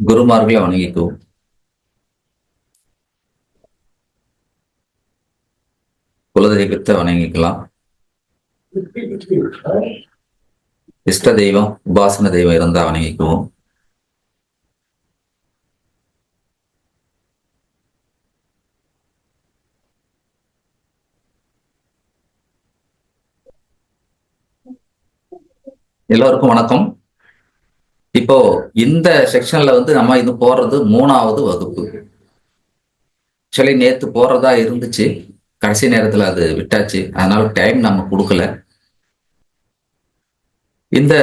குருமார்களை வணங்கிக்குவோம். குலதெய்வத்தை வணங்கிக்கலாம். இஷ்ட தெய்வம், உபாசன தெய்வம் இருந்தா வணங்கிக்குவோம். எல்லோருக்கும் வணக்கம். இப்போ இந்த செக்ஷன்ல நம்ம இது போறது 3வது வகுப்பு. ஆக்சுவலி நேத்து போறதா இருந்துச்சு, கடைசி நேரத்துல அது விட்டாச்சு. அதனால டைம் நம்ம கொடுக்கல. இந்த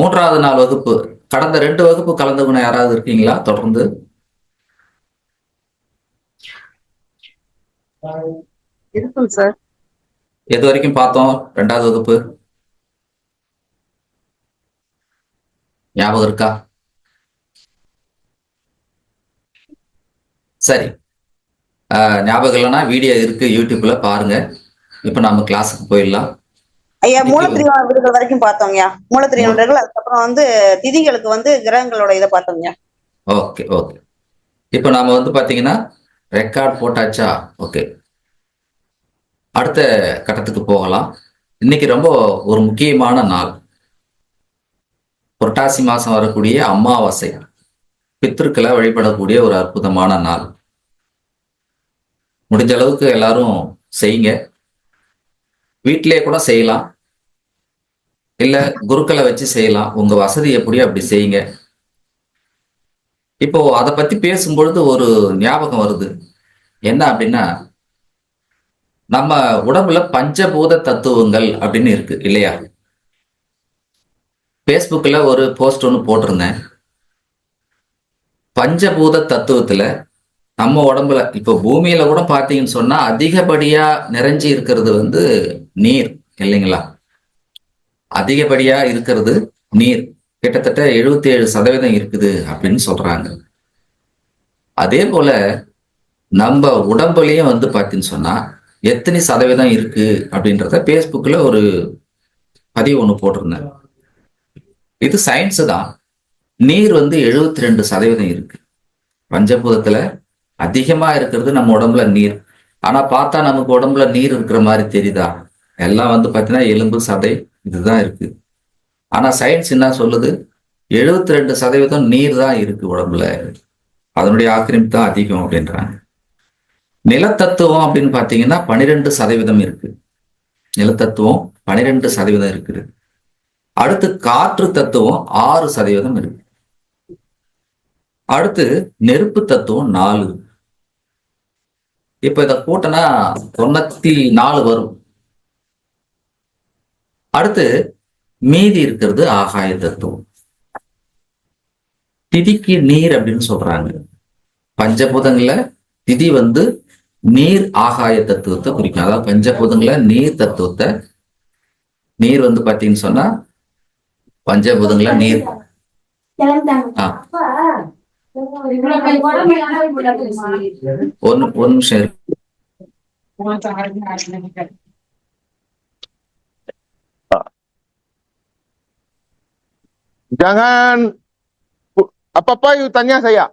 3வது நாள் வகுப்பு, கடந்த 2 வகுப்பு கலந்துக்கணும் யாராவது இருக்கீங்களா? தொடர்ந்து இருக்கும் சார். எது வரைக்கும் பார்த்தோம்? 2வது வகுப்பு ஞாபகம் இருக்கா? சரி, ஞாபகம் இல்லைன்னா வீடியோ இருக்கு, யூடியூப்ல பாருங்க. இப்ப நம்ம கிளாஸுக்கு போயிடலாம். ஐயா, மூலத்திரியோட வீடுகள் வரைக்கும் பார்த்தோம்யா. மூலத்திரியோட வீடுகள், அதுக்கப்புறம் திதிகளுக்கு கிரகங்களோட இதை பார்த்தோம்யா. Okay okay. இப்போ நாம பாத்தீங்கன்னா ரெக்கார்ட் போட்டாச்சா? ஓகே, அடுத்த கட்டத்துக்கு போகலாம். இன்னைக்கு ரொம்ப ஒரு முக்கியமான நாள். புரட்டாசி மாசம் வரக்கூடிய அமாவாசை, பித்ருக்களை வழிபடக்கூடிய ஒரு அற்புதமான நாள். முடிஞ்ச அளவுக்கு எல்லாரும் செய்யுங்க. வீட்டிலே கூட செய்யலாம், இல்ல குருக்களை வச்சு செய்யலாம். உங்க வசதி எப்படியோ அப்படி செய்யுங்க. இப்போ அதை பத்தி பேசும்பொழுது ஒரு ஞாபகம் வருது. என்ன அப்படின்னா, நம்ம உடம்புல பஞ்சபூத தத்துவங்கள் அப்படின்னு இருக்கு இல்லையா? பேஸ்புக்ல ஒரு போஸ்ட் ஒன்று போட்டிருந்தேன். பஞ்சபூத தத்துவத்துல நம்ம உடம்புல இப்போ பூமியில கூட பார்த்தீங்கன்னு சொன்னா அதிகப்படியா நிறைஞ்சி இருக்கிறது நீர் இல்லைங்களா? அதிகப்படியா இருக்கிறது நீர். கிட்டத்தட்ட 77% இருக்குது அப்படின்னு சொல்றாங்க. அதே போல நம்ம உடம்புலயும் பார்த்தீங்கன்னு சொன்னா எத்தனை சதவீதம் இருக்கு அப்படின்றத பேஸ்புக்ல ஒரு பதிவு ஒன்று போட்டிருந்தேன். இது சயின்ஸ் தான். நீர் 72% இருக்கு. பஞ்சபூதத்துல அதிகமா இருக்கிறது நம்ம உடம்புல நீர். ஆனா பார்த்தா நமக்கு உடம்புல நீர் இருக்கிற மாதிரி தெரியுதா? எல்லாம் பார்த்தீங்கன்னா எலும்பு, சதை இதுதான் இருக்கு. ஆனா சயின்ஸ் என்ன சொல்லுது? 72% நீர் தான் இருக்கு உடம்புல. அதனுடைய ஆக்கிரமிப்பு தான் அதிகம் அப்படின்றாங்க. நிலத்தத்துவம் அப்படின்னு பார்த்தீங்கன்னா 12% இருக்கு. நிலத்தத்துவம் 12% இருக்குது. அடுத்து காற்று தத்துவம் 6% இருக்கு. அடுத்து நெருப்பு தத்துவம் 4. இப்ப இதை கூட்டினா 94 வரும். அடுத்து மீதி இருக்கிறது ஆகாய தத்துவம். திதிக்கு நீர் அப்படின்னு சொல்றாங்க. பஞ்சபூதங்கள்ல திதி நீர் ஆகாய தத்துவத்தை குறிக்கும். அதாவது பஞ்சபூதங்கள நீர் தத்துவத்தை, நீர் பாத்தீங்கன்னு சொன்னா பஞ்சபூதங்கள நீர். ஒரு நிமிஷம் இருக்கு. Jangan apa-apa you tanya saya.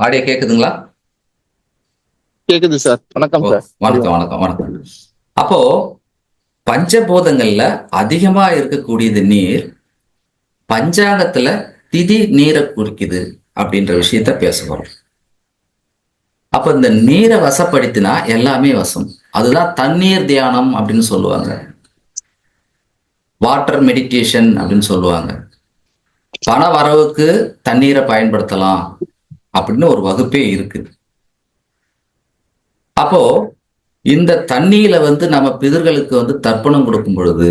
Audio கேக்குதுங்களா? கேக்குது சார். வணக்கம் சார். வணக்கம் வணக்கம் வணக்கம். அப்போ பஞ்சபூதங்கள்ல அதிகமா இருக்கக்கூடியது நீர். பஞ்சாங்கத்துல திதி நீரை குறிக்குது அப்படின்ற விஷயத்த பேசுவோம். அப்ப இந்த நீரை வசப்படுத்தினா எல்லாமே வசம். அதுதான் தண்ணீர் தியானம் அப்படின்னு சொல்லுவாங்க. வாட்டர் மெடிடேஷன் அப்படின்னு சொல்லுவாங்க. பண வரவுக்கு தண்ணீரை பயன்படுத்தலாம் அப்படின்னு ஒரு வகுப்பே இருக்கு. அப்போ இந்த தண்ணியில நம்ம பிதர்களுக்கு தர்ப்பணம் கொடுக்கும் பொழுது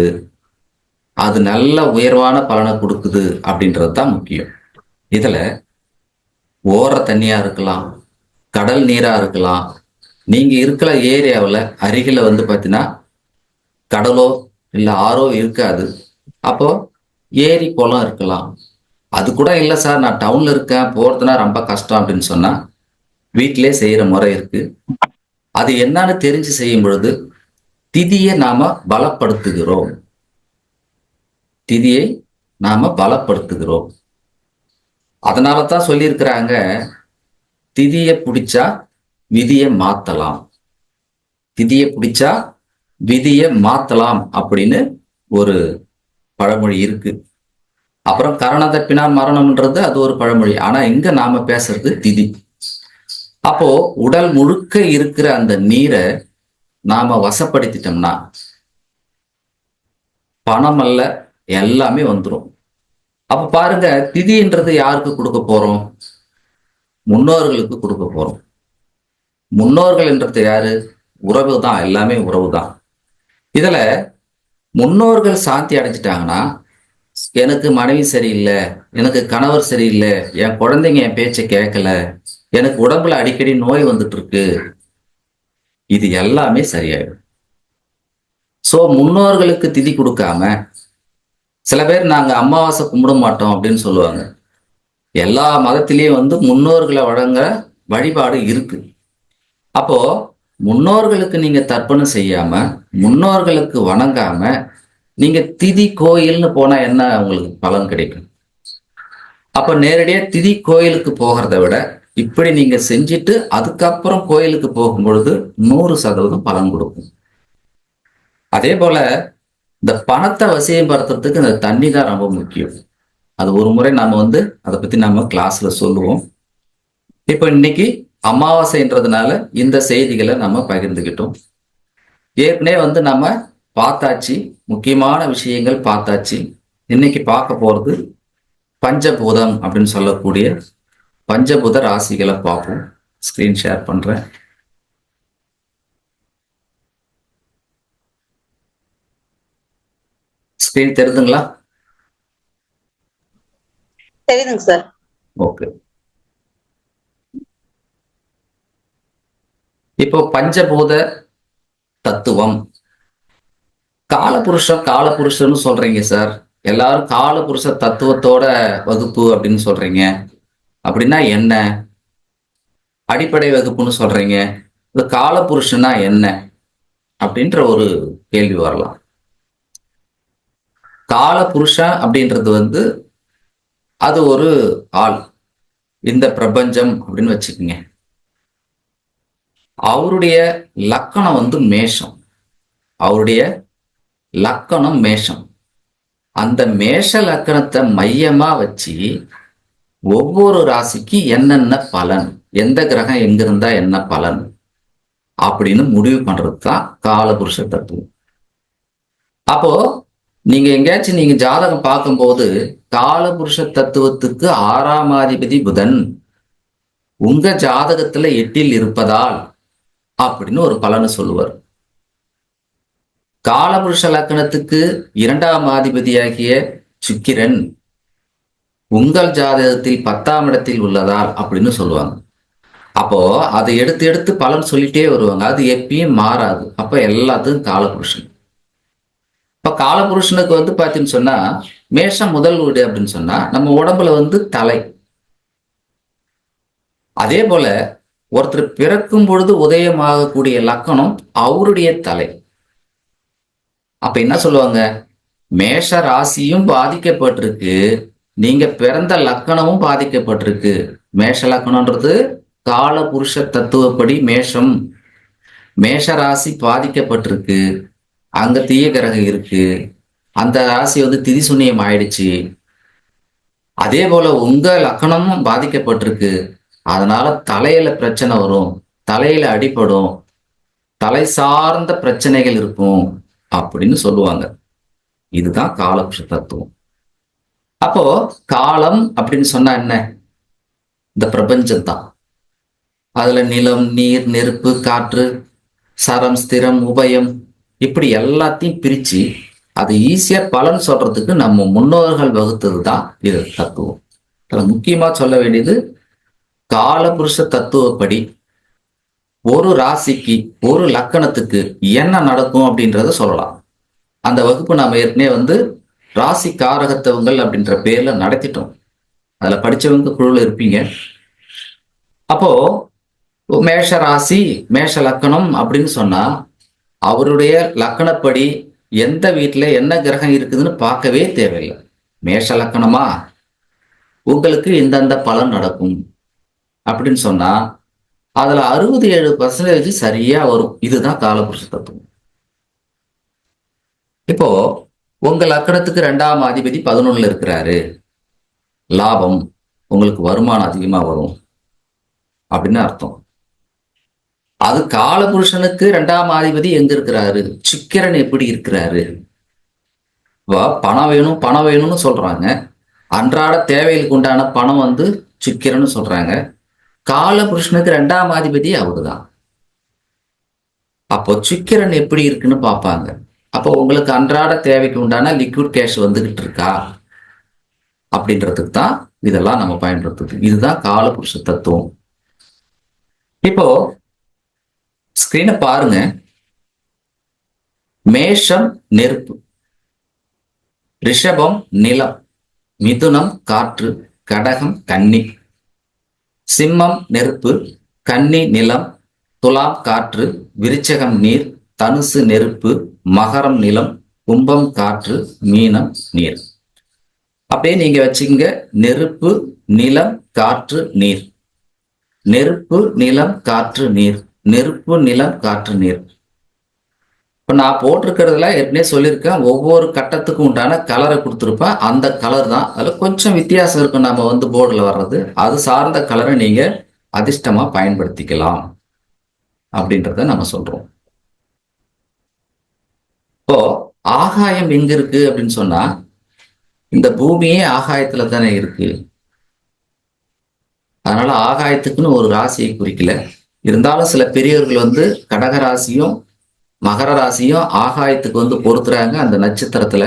அது நல்ல உயர்வான பலனை கொடுக்குது அப்படின்றது தான் முக்கியம். இதுல ஓர தண்ணியா இருக்கலாம், கடல் நீரா இருக்கலாம். நீங்க இருக்கிற ஏரியாவில் அருகில பார்த்தீங்கன்னா கடலோ இல்லை ஆறோ இருக்காது. அப்போ ஏரி குளம் இருக்கலாம். அது கூட இல்லை சார், நான் டவுன்ல இருக்கேன், போறதுனா ரொம்ப கஷ்டம் அப்படின்னு சொன்னா வீட்டிலே செய்யற முறை இருக்கு. அது என்னன்னு தெரிஞ்சு செய்யும் பொழுது திதியை நாம பலப்படுத்துகிறோம். திதியை நாம பலப்படுத்துகிறோம். அதனால தான் சொல்லியிருக்கிறாங்க, திதியை பிடிச்சா விதியை மாத்தலாம், திதியை பிடிச்சா விதியை மாத்தலாம் அப்படின்னு ஒரு பழமொழி இருக்கு. அப்புறம் கரணம் தப்பினால் மரணம்ன்றது அது ஒரு பழமொழி. ஆனா இங்க நாம பேசுறது திதி. அப்போ உடல் முழுக்க இருக்கிற அந்த நீரை நாம வசப்படுத்திட்டோம்னா பணம் அல்ல எல்லாமே வந்துடும். அப்ப பாருங்க, திதின்றது யாருக்கு கொடுக்க போறோம்? முன்னோர்களுக்கு கொடுக்க போறோம். முன்னோர்கள் என்றது யாரு? உறவு தான், எல்லாமே உறவு தான். இதுல முன்னோர்கள் சாந்தி அடைஞ்சிட்டாங்கன்னா, எனக்கு மனைவி சரியில்லை, எனக்கு கணவர் சரியில்லை, என் குழந்தைங்க என் பேச்சை கேட்கல, எனக்கு உடம்புல அடிக்கடி நோய் வந்துட்டு இருக்கு, இது எல்லாமே சரியாயிடும். சோ முன்னோர்களுக்கு திதி கொடுக்காம, சில பேர் நாங்க அமாவாசை கும்பிட மாட்டோம் அப்படின்னு சொல்லுவாங்க. எல்லா மதத்திலையும் முன்னோர்களை வழங்க வழிபாடு இருக்கு. அப்போ முன்னோர்களுக்கு நீங்க தர்ப்பணம் செய்யாம, முன்னோர்களுக்கு வணங்காம நீங்க திதி கோயில்னு போனா என்ன உங்களுக்கு பலன் கிடைக்கும்? அப்ப நேரடியா திதி கோயிலுக்கு போகிறத விட இப்படி நீங்க செஞ்சுட்டு அதுக்கப்புறம் கோயிலுக்கு போகும் பொழுது 100% பலன் கொடுக்கும். அதே போல இந்த பணத்தை வசியப்படுத்துறதுக்கு இந்த தண்ணி தான் ரொம்ப முக்கியம். அது ஒரு முறை நாம அதை பத்தி நம்ம கிளாஸ்ல சொல்லுவோம். இப்ப இன்னைக்கு அமாவாசைன்றதுனால இந்த செய்திகளை நம்ம பகிர்ந்துக்கிட்டோம். ஏற்கனவே நம்ம பார்த்தாச்சு, முக்கியமான விஷயங்கள் பார்த்தாச்சு. இன்னைக்கு பார்க்க போறது பஞ்சபூதம் அப்படின்னு சொல்லக்கூடிய பஞ்சபூத ராசிகளை பார்ப்போம். ஸ்கிரீன் ஷேர் பண்றேன். ஸ்கிரீன் தெரியுதுங்களா? தெரியுதுங்க சார். ஓகே. இப்போ பஞ்சபூத தத்துவம், காலபுருஷன் சொல்றீங்க சார், எல்லாரும் காலபுருஷ தத்துவத்தோட வகுப்பு அப்படின்னு சொல்றீங்க, அப்படின்னா என்ன? அடிப்படை வகுப்புன்னு சொல்றீங்க, இந்த காலபுருஷனா என்ன அப்படின்ற ஒரு கேள்வி வரலாம். காலபுருஷன் அப்படின்றது அது ஒரு ஆள், இந்த பிரபஞ்சம் அப்படின்னு வச்சுக்கோங்க. அவருடைய லக்கணம் மேஷம், அவருடைய லக்கணம் மேஷம். அந்த மேஷ லக்கணத்தை மையமா வச்சு ஒவ்வொரு ராசிக்கு என்னென்ன பலன், எந்த கிரகம் எங்க இருந்தா என்ன பலன் அப்படின்னு முடிவு பண்றது தான் காலபுருஷ தத்துவம். அப்போ நீங்க எங்கேயாச்சும் நீங்க ஜாதகம் பார்க்கும்போது காலபுருஷ தத்துவத்துக்கு 6ஆம் அதிபதி புதன் உங்க ஜாதகத்துல 8ல் இருப்பதால் அப்படின்னு ஒரு பலனை சொல்லுவார். காலபுருஷ லக்கணத்துக்கு 2ஆம் அதிபதியாகிய சுக்கிரன் உங்கள் ஜாதகத்தில் 10ஆம் இடத்தில் உள்ளதால் அப்படின்னு சொல்லுவாங்க. அப்போ அதை எடுத்து எடுத்து பலன் சொல்லிட்டே வருவாங்க. அது எப்பயும் மாறாது. அப்ப எல்லாத்துக்கும் காலபுருஷன். இப்ப காலபுருஷனுக்கு பாத்தீங்கன்னு சொன்னா மேஷம் முதல் வீடு அப்படின்னு சொன்னா நம்ம உடம்புல தலை. அதே போல ஒருத்தர் பிறக்கும் பொழுது உதயமாகக்கூடிய லக்கணம் அவருடைய தலை. அப்ப என்ன சொல்லுவாங்க? மேஷ ராசியும் பாதிக்கப்பட்டிருக்கு, நீங்க பிறந்த லக்கணமும் பாதிக்கப்பட்டிருக்கு. மேஷ லக்கணம்ன்றது காலபுருஷ தத்துவப்படி மேஷம், மேஷ ராசி பாதிக்கப்பட்டிருக்கு, அங்க தீய கிரகம் இருக்கு, அந்த ராசி திதி சுண்ணியம் ஆயிடுச்சு. அதே போல உங்க லக்கணமும் பாதிக்கப்பட்டிருக்கு, அதனால தலையில பிரச்சனை வரும், தலையில அடிபடும், தலை சார்ந்த பிரச்சனைகள் இருக்கும் அப்படின்னு சொல்லுவாங்க. இதுதான் காலபுருஷ தத்துவம். அப்போ காலம் அப்படின்னு சொன்னா என்ன? இந்த பிரபஞ்சம் தான். அதுல நிலம், நீர், நெருப்பு, காற்று, சரம், ஸ்திரம், உபயம், இப்படி எல்லாத்தையும் பிரிச்சு அது ஈஸியா பலன் சொல்றதுக்கு நம்ம முன்னோர்கள் வகுத்தது தான் இது தத்துவம். முக்கியமா சொல்ல வேண்டியது, காலபுருஷ தத்துவப்படி ஒரு ராசிக்கு ஒரு லக்கணத்துக்கு என்ன நடக்கும் அப்படின்றத சொல்லலாம். அந்த வகுப்பு நாம ஏற்கனவே ராசி காரகத்துவங்கள் அப்படின்ற பேர்ல நடத்திட்டோம். அதுல படிச்சவங்க குழுல இருப்பீங்க. அப்போ மேஷ ராசி மேஷ லக்கணம் அப்படின்னு சொன்னா அவருடைய லக்கணப்படி எந்த வீட்டுல என்ன கிரகம் இருக்குதுன்னு பார்க்கவே தேவையில்லை. மேஷ லக்கணமா உங்களுக்கு இந்தந்த பலன் நடக்கும் அப்படின்னு சொன்னா அதுல 67% சரியா வரும். இதுதான் காலபுருஷ தத்துவம். இப்போ உங்க லக்கணத்துக்கு 2ஆம் அதிபதி 11ல இருக்கிறாரு, லாபம், உங்களுக்கு வருமானம் அதிகமா வரும் அப்படின்னு அர்த்தம். அது காலபுருஷனுக்கு 2ஆம் அதிபதி எங்க இருக்கிறாரு, சுக்கிரன் எப்படி இருக்கிறாரு. பணம் வேணும் பணம் வேணும்னு சொல்றாங்க, அன்றாட தேவைகளுக்கு உண்டான பணம் வந்து சுக்கிரன்னு சொல்றாங்க. காலபுருஷனுக்கு 2ஆம் அதிபதி அவருதான். அப்போ சுக்கிரன் எப்படி இருக்குன்னு பார்ப்பாங்க. அப்போ உங்களுக்கு அன்றாட தேவைக்கு உண்டான லிக்விட் கேஷ் வந்துகிட்டு இருக்கா அப்படின்றதுக்கு தான் இதெல்லாம் நம்ம பயன்படுத்துது. இதுதான் காலபுருஷ தத்துவம். இப்போ ஸ்கிரீனை பாருங்க. மேஷம் நெருப்பு, ரிஷபம் நிலம், மிதுனம் காற்று, கடகம் கன்னி, சிம்மம் நெருப்பு, கன்னி நிலம், துலாம் காற்று, விருச்சகம் நீர், தனுசு நெருப்பு, மகரம் நிலம், கும்பம் காற்று, மீனம் நீர். அப்படியே நீங்க வச்சுங்க. நெருப்பு நிலம் காற்று நீர், நெருப்பு நிலம் காற்று நீர், நெருப்பு நிலம் காற்று நீர். இப்ப நான் போட்டிருக்கிறதுல ஏற்கனவே சொல்லியிருக்கேன், ஒவ்வொரு கட்டத்துக்கும் உண்டான கலரை கொடுத்துருப்பேன். அந்த கலர் தான், அதுல கொஞ்சம் வித்தியாசம் இருக்கும் நம்ம வந்து போர்டில் வர்றது. அது சார்ந்த கலரை நீங்க அதிர்ஷ்டமா பயன்படுத்திக்கலாம் அப்படின்றத நம்ம சொல்றோம். இப்போ ஆகாயம் எங்க இருக்கு அப்படின்னு சொன்னா, இந்த பூமியே ஆகாயத்துல தானே இருக்கு. அதனால ஆகாயத்துக்குன்னு ஒரு ராசியை குறிக்கல. இருந்தாலும் சில பெரியவர்கள் வந்து கடக ராசியும் மகர ராசியும் ஆகாயத்துக்கு வந்து பொறுத்துறாங்க அந்த நட்சத்திரத்துல.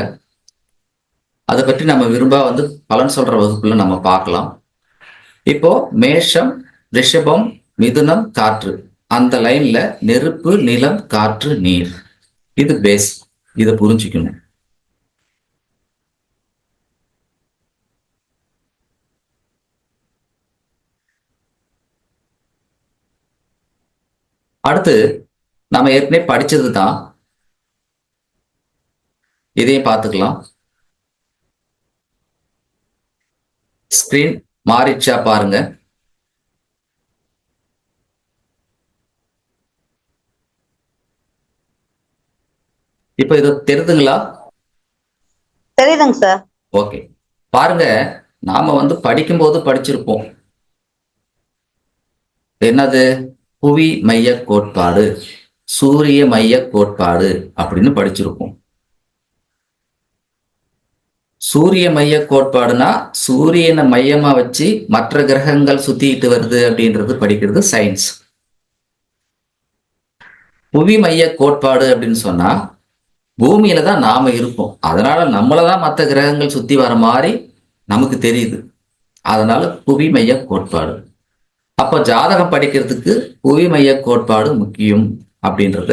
அதை பற்றி நம்ம விரும்ப வந்து பலன் சொல்ற வகுப்புல நம்ம பார்க்கலாம். இப்போ மேஷம் ரிஷபம் மிதுனம் காற்று, அந்த லைன்ல நெருப்பு நிலம் காற்று நீர், இது பேஸ். இதை புரிஞ்சுக்கணும். அடுத்து நம்ம ஏற்கனவே படிச்சது தான், இதையும் பார்த்துக்கலாம். ஸ்கிரீன் மாறிச்சா பாருங்க. இப்ப இது தெரியுதுங்களா? தெரியுதுங்க சார். ஓகே, பாருங்க. நாம வந்து படிக்கும்போது படிச்சிருப்போம், என்னது புவி மைய கோட்பாடு, சூரிய மைய கோட்பாடு அப்படின்னு படிச்சிருப்போம். சூரிய மைய கோட்பாடுனா சூரியனை மையமா வச்சு மற்ற கிரகங்கள் சுத்திட்டு வருது அப்படின்றது படிக்கிறது சயின்ஸ். புவி மைய கோட்பாடு அப்படின்னு சொன்னா பூமியில தான் நாம இருப்போம், அதனால நம்மளதான் மற்ற கிரகங்கள் சுத்தி வர மாதிரி நமக்கு தெரியுது. அதனால புவி மைய கோட்பாடு. அப்போ ஜாதகம் படிக்கிறதுக்கு புவி மைய கோட்பாடு முக்கியம் அப்படின்றத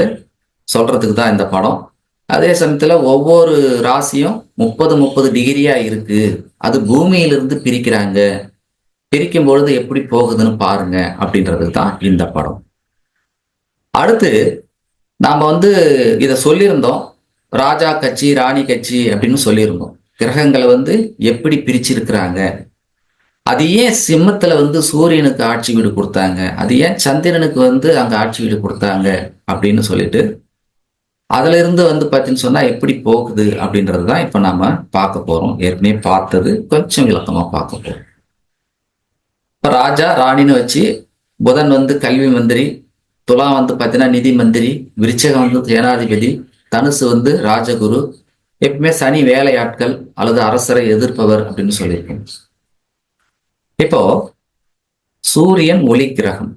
சொல்றதுக்கு தான் இந்த படம். அதே சமயத்துல ஒவ்வொரு ராசியும் 30 டிகிரியா இருக்கு, அது பூமியிலிருந்து பிரிக்கிறாங்க, பிரிக்கும் பொழுது எப்படி போகுதுன்னு பாருங்க அப்படின்றதுக்கு தான் இந்த படம். அடுத்து நாம வந்து இதை சொல்லியிருந்தோம், ராஜா கட்சி ராணி கட்சி அப்படின்னு சொல்லியிருந்தோம். கிரகங்களை வந்து எப்படி பிரிச்சிருக்கிறாங்க, அது ஏன் சிம்மத்துல வந்து சூரியனுக்கு ஆட்சி வீடு கொடுத்தாங்க, அது ஏன் சந்திரனுக்கு வந்து அங்க ஆட்சி வீடு கொடுத்தாங்க அப்படின்னு சொல்லிட்டு அதுல இருந்து வந்து பார்த்தீங்கன்னு சொன்னா எப்படி போகுது அப்படின்றது தான் இப்ப நாம பார்க்க போறோம். ஏற்கனவே பார்த்தது கொஞ்சம் விளக்கமா பார்க்க போறோம். இப்ப ராஜா ராணின்னு வச்சு புதன் வந்து கல்வி மந்திரி, துலாம் வந்து பார்த்தீங்கன்னா நிதி மந்திரி, விருச்சகம் வந்து சேனாதிபதி, தனுசு வந்து ராஜகுரு, எப்பவுமே சனி வேலையாட்கள் அல்லது அரசரை எதிர்ப்பவர் அப்படின்னு சொல்லியிருக்கோம். இப்போ சூரியன் ஒளி கிரகம்,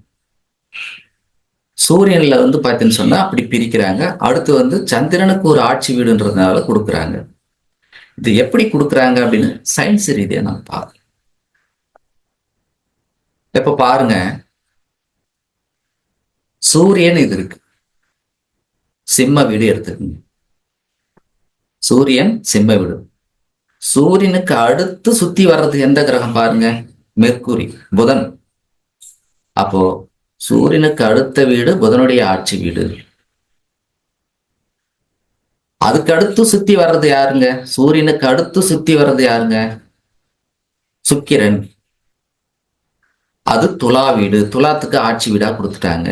சூரியன்ல வந்து பார்த்தீங்கன்னு சொன்னா அப்படி பிரிக்கிறாங்க. அடுத்து வந்து சந்திரனுக்கு ஒரு ஆட்சி வீடுன்றதுனால கொடுக்குறாங்க. இது எப்படி கொடுக்குறாங்க அப்படின்னு சயின்ஸ் ரீதியா நம்ம பார்க்கலாம். இப்ப பாருங்க, சூரியன் இது இருக்கு, சிம்ம வீடு எடுத்துக்கோங்க. சூரியன் சிம்ம வீடு. சூரியனுக்கு அடுத்து சுத்தி வர்றது எந்த கிரகம் பாருங்க, மெர்க்குரி, புதன். அப்போ சூரியனுக்கு அடுத்த வீடு புதனுடைய ஆட்சி வீடு. அதுக்கு அடுத்து சுத்தி வர்றது யாருங்க, சூரியனுக்கு அடுத்து சுத்தி வர்றது யாருங்க, சுக்கிரன். அது துலா வீடு, துலாத்துக்கு ஆட்சி வீடா கொடுத்துட்டாங்க.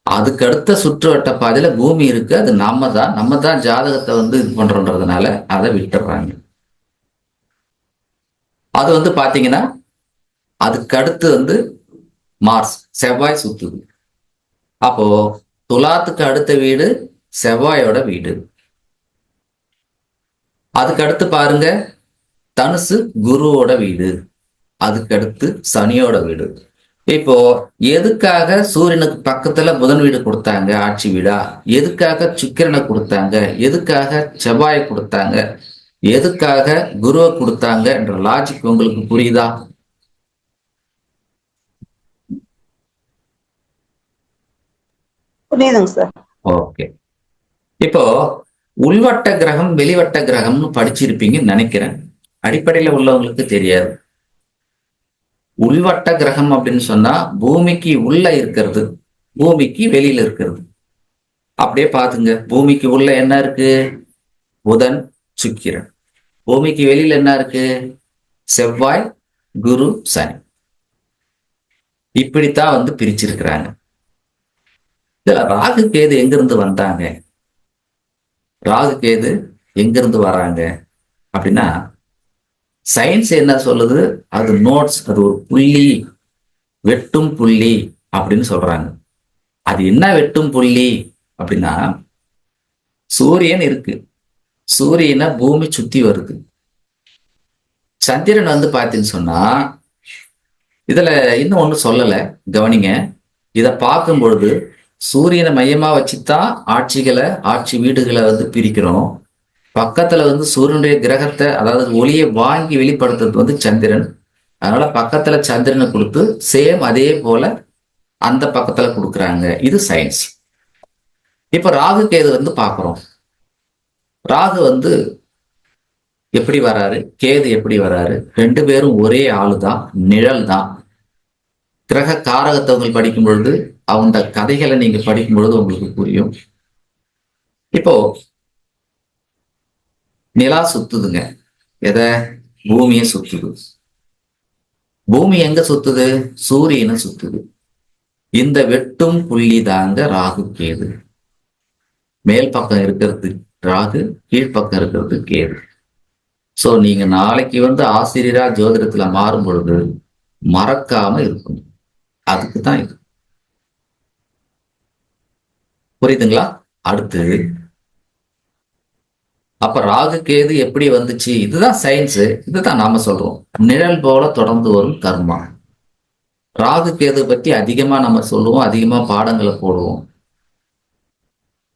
அதுக்கு அடுத்த சுற்று வட்ட பாதையில பூமி இருக்கு, அது நம்ம தான் ஜாதகத்தை இது பண்றோன்றதுனால அதை விட்டுடுறாங்க. அது பாத்தீங்கன்னா அதுக்கு அடுத்து மார்ஸ், செவ்வாய் சுத்துது. அப்போ துலாத்துக்கு அடுத்த வீடு செவ்வாயோட வீடு. அதுக்கு அடுத்து பாருங்க தனுசு குருவோட வீடு. அதுக்கு அடுத்து சனியோட வீடு. இப்போ எதுக்காக சூரியனுக்கு பக்கத்துல புதன் வீடு கொடுத்தாங்க ஆட்சி வீடா, எதுக்காக சுக்கிரனை கொடுத்தாங்க, எதுக்காக செவ்வாயை கொடுத்தாங்க, எதுக்காக குருவை கொடுத்தாங்க என்ற லாஜிக் உங்களுக்கு புரியுதா? புரியுதுங்க சார். ஓகே. இப்போ உள்வட்ட கிரகம் வெளிவட்ட கிரகம்னு படிச்சிருப்பீங்கன்னு நினைக்கிறேன். அடிப்படையில உள்ளவங்களுக்கு தெரியாது. உள்வட்ட கிரகம் அப்படின்னு சொன்னா பூமிக்கு உள்ள இருக்கிறது, பூமிக்கு வெளியில இருக்கிறது. அப்படியே பாத்துங்க, பூமிக்கு உள்ள என்ன இருக்கு? புதன் சுக்கிரன். பூமிக்கு வெளியில என்ன இருக்கு? செவ்வாய் குரு சனி. இப்படித்தான் பிரிச்சிருக்கிறாங்க. இதுல ராகு கேது எங்கிருந்து வந்தாங்க, ராகு கேது எங்கிருந்து வராங்க அப்படின்னா சயின்ஸ் என்ன சொல்லுது? அது நோட்ஸ், அது ஒரு புள்ளி, வெட்டும் புள்ளி அப்படின்னு சொல்றாங்க. அது என்ன வெட்டும் புள்ளி அப்படின்னா, சூரியன் இருக்கு, சூரியனை பூமி சுத்தி வருது. சந்திரன் பாத்தீங்கன்னு சொன்னா, இதுல இன்னும் ஒண்ணு சொல்லல, கவனிங்க. இத பார்க்கும் பொழுது சூரியனை மையமா வச்சுதான் ஆட்சி வீடுகளை பிரிக்கிறோம். பக்கத்துல சூரியனுடைய கிரகத்தை, அதாவது ஒளியை வாங்கி வெளிப்படுத்துறது சந்திரன். அதனால பக்கத்துல சந்திரனை கொடுத்து சேம் அதே போல அந்த பக்கத்துல கொடுக்குறாங்க. இது சயின்ஸ். இப்ப ராகு கேது பாக்குறோம். ராகு எப்படி வராரு, கேது எப்படி வராரு? ரெண்டு பேரும் ஒரே ஆளுதான், நிழல் தான். கிரக காரகத்தவங்கள் படிக்கும் பொழுது அவங்க கதைகளை நீங்க படிக்கும் பொழுது உங்களுக்கு புரியும். இப்போ நிலா சுத்துதுங்க, எதை? பூமியை சுத்துது. பூமி எங்க சுத்துது? சூரியனை சுத்துது. இந்த வெட்டும் புள்ளி தாங்க ராகு கேது. மேல் பக்கம் இருக்கிறது ராகு, கீழ்ப்பக்கம் இருக்கிறது கேது. சோ நீங்க நாளைக்கு ஆசிரியரா ஜோதிடத்துல மாறும் பொழுது மறக்காம இருக்கணும். அதுக்கு தான் இது. புரியுதுங்களா? அடுத்து அப்ப ராகு கேது எப்படி வந்துச்சு? இதுதான் சயின்ஸ். இதுதான் நாம சொல்றோம், நிழல் போல தொடர்ந்து வரும் கர்மா. ராகு கேது பற்றி அதிகமா நம்ம சொல்லுவோம், அதிகமா பாடங்களை போடுவோம்.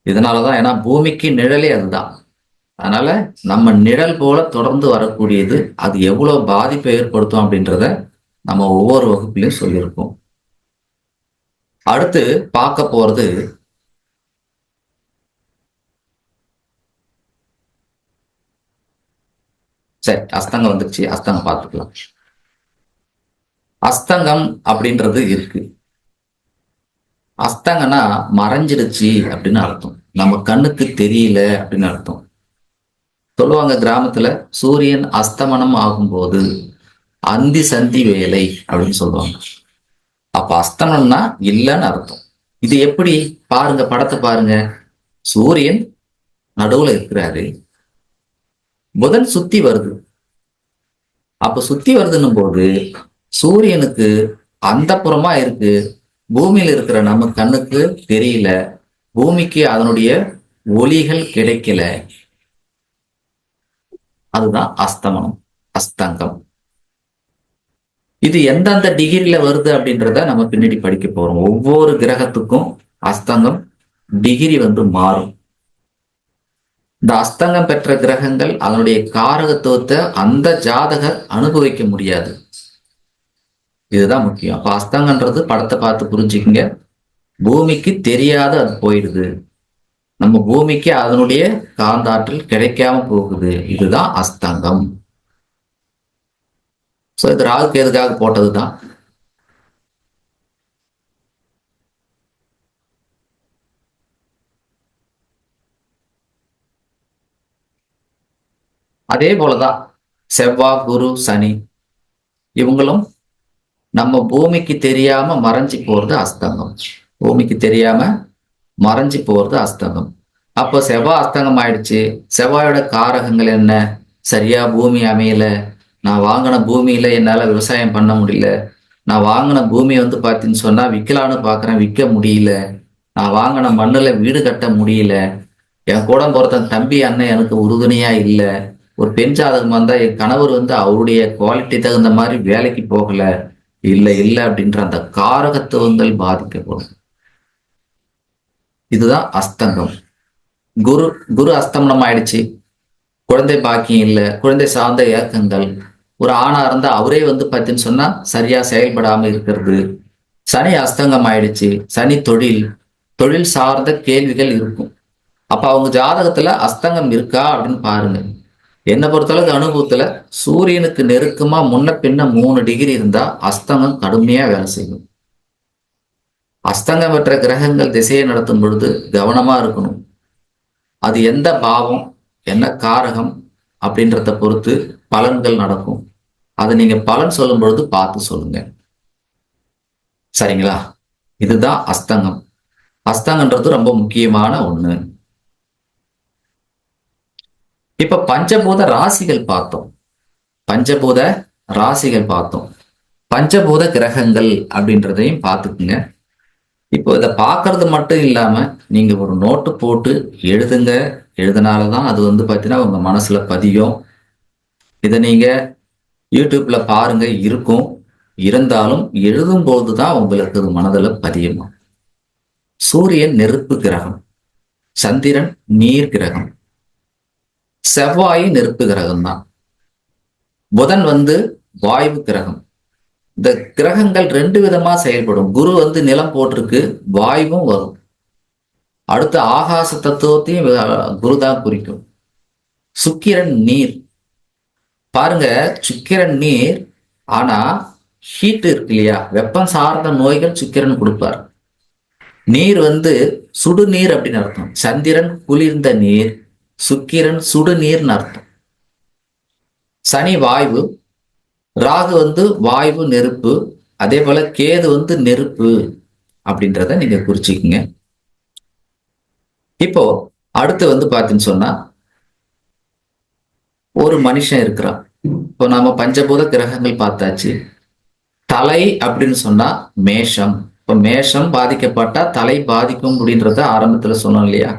இதனாலதான், ஏன்னா பூமிக்கு நிழலே அதுதான். அதனால நம்ம நிழல் போல தொடர்ந்து வரக்கூடியது, அது எவ்வளவு பாதிப்பை ஏற்படுத்தும் அப்படின்றத நம்ம ஒவ்வொரு வகுப்புலையும் சொல்லியிருக்கோம். அடுத்து பார்க்க போறது சரி, அஸ்தங்கம் வந்துருச்சு, அஸ்தங்கம் பார்த்துக்கலாம். அஸ்தங்கம் அப்படின்றது இருக்கு. அஸ்தங்கன்னா மறைஞ்சிடுச்சு அப்படின்னு அர்த்தம், நம்ம கண்ணுக்கு தெரியல அப்படின்னு அர்த்தம். சொல்லுவாங்க கிராமத்துல, சூரியன் அஸ்தமனம் ஆகும்போது அந்தி சந்தி வேலை அப்படின்னு சொல்லுவாங்க. அப்ப அஸ்தமனம்னா இல்லைன்னு அர்த்தம். இது எப்படி பாருங்க, படத்தை பாருங்க. சூரியன் நடுவுல இருக்கிறாரு, புதன் சுத்தி வருது. அப்ப சுத்தி வருதுன்னும் போது சூரியனுக்கு அந்த புறமா இருக்கு, பூமியில இருக்கிற நம்ம கண்ணுக்கு தெரியல, பூமிக்கு அதனுடைய ஒளிகள் கிடைக்கல. அதுதான் அஸ்தமனம், அஸ்தங்கம். இது எந்தெந்த டிகிரியில வருது அப்படின்றத நம்ம பின்னாடி படிக்க போறோம். ஒவ்வொரு கிரகத்துக்கும் அஸ்தங்கம் டிகிரி மாறும். இந்த அஸ்தங்கம் பெற்ற கிரகங்கள் அதனுடைய காரகத்துவத்தை அந்த ஜாதகர் அனுபவிக்க முடியாது. இதுதான் முக்கியம். அப்ப அஸ்தங்கன்றது படத்தை பார்த்து புரிஞ்சுக்குங்க. பூமிக்கு தெரியாத அது போயிடுது, நம்ம பூமிக்கு அதனுடைய காந்தாற்றல் கிடைக்காம போகுது. இதுதான் அஸ்தங்கம். சோ இது ராகு கேதுக்காக போட்டதுதான். அதே போலதான் செவ்வாய் குரு சனி, இவங்களும் நம்ம பூமிக்கு தெரியாம மறைஞ்சு போறது அஸ்தங்கம். பூமிக்கு தெரியாம மறைஞ்சு போறது அஸ்தங்கம். அப்போ செவ்வாய் அஸ்தங்கம் ஆயிடுச்சு. செவ்வாயோட காரகங்கள் என்ன? சரியா பூமி அமையல, நான் வாங்கின பூமியில என்னால விவசாயம் பண்ண முடியல, நான் வாங்கின பூமி வந்து பார்த்தீங்கன்னு சொன்னா விற்கலான்னு பார்க்குறேன், விற்க முடியல, நான் வாங்கின மண்ணுல வீடு கட்ட முடியல, என் கூட பொறுத்த தம்பி அண்ணன் எனக்கு உறுதுணையா இல்லை, ஒரு பெண் ஜாதகமா இருந்தா என் கணவர் வந்து அவருடைய குவாலிட்டி தகுந்த மாதிரி வேலைக்கு போகல, இல்லை இல்லை அப்படின்ற அந்த காரகத்துவங்கள் பாதிக்கப்படும். இதுதான் அஸ்தங்கம். குரு குரு அஸ்தமனம் ஆயிடுச்சு, குழந்தை பாக்கியம் இல்லை, குழந்தை சார்ந்த ஏக்கங்கள், ஒரு ஆணா இருந்தா அவரே வந்து பார்த்தீங்கன்னு சொன்னா சரியா செயல்படாம இருக்கிறது. சனி அஸ்தங்கம் ஆயிடுச்சு, சனி தொழில் சார்ந்த கேள்விகள் இருக்கும். அப்ப அவங்க ஜாதகத்துல அஸ்தங்கம் இருக்கா அப்படின்னு பாருங்க. என்னை பொறுத்தளவுக்கு அனுபவத்துல சூரியனுக்கு நெருக்கமா முன்ன பின்ன 3 டிகிரி இருந்தா அஸ்தங்கம் கடுமையா வேலை செய்யும். அஸ்தங்கம் பெற்ற கிரகங்கள் திசையை நடத்தும் பொழுது கவனமா இருக்கணும். அது எந்த பாவம், என்ன காரகம் அப்படின்றத பொறுத்து பலன்கள் நடக்கும். அதை நீங்க பலன் சொல்லும் பொழுது பார்த்து சொல்லுங்க. சரிங்களா? இதுதான் அஸ்தங்கம். அஸ்தங்கன்றது ரொம்ப முக்கியமான ஒண்ணு. இப்ப பஞ்சபூத ராசிகள் பார்த்தோம். பஞ்சபூத ராசிகள் பார்த்தோம். பஞ்சபூத கிரகங்கள் அப்படின்றதையும் பார்த்துக்குங்க. இப்போ இதை பார்க்கறது மட்டும் இல்லாம நீங்க ஒரு நோட்டு போட்டு எழுதுங்க. எழுதுனாலதான் அது வந்து பார்த்தீங்கன்னா உங்க மனசுல பதியும். இதை நீங்க யூடியூப்ல பாருங்க, இருக்கும். இருந்தாலும் எழுதும் போதுதான் உங்களுக்கு அது மனதில் பதியுமா. சூரியன் நெருப்பு கிரகம், சந்திரன் நீர் கிரகம், செவ்வாய் நெருப்பு கிரகம் தான், புதன் வந்து வாயு கிரகம். இந்த கிரகங்கள் 2 விதமா செயல்படும். குரு வந்து நிலம் போட்டிருக்கு, வாயுவும் வரும். அடுத்து ஆகாச தத்துவத்தையும் குரு தான் குறிக்கும். சுக்கிரன் நீர். பாருங்க, சுக்கிரன் நீர், ஆனா ஹீட் இருக்கு இல்லையா, வெப்பம் சார்ந்த நோய்கள் சுக்கிரன் கொடுப்பார். நீர் வந்து சுடுநீர் அப்படின்னு அர்த்தம். சந்திரன் குளிர்ந்த நீர், சுக்கிரன் சுடுநீர்னு அர்த்தம். சனி வாயு, ராகு வந்து வாயு நெருப்பு, அதே போல கேது வந்து நெருப்பு அப்படின்றத நீங்க குறிச்சுக்குங்க. இப்போ அடுத்து வந்து பாத்தீங்கன்னு சொன்னா ஒரு மனுஷன் இருக்கிறான். இப்போ நாம பஞ்சபூத கிரகங்கள் பார்த்தாச்சு. தலை அப்படின்னு சொன்னா மேஷம். இப்போ மேஷம் பாதிக்கப்பட்டா தலை பாதிக்கும் அப்படின்றத ஆரம்பத்துல சொன்னோம் இல்லையா.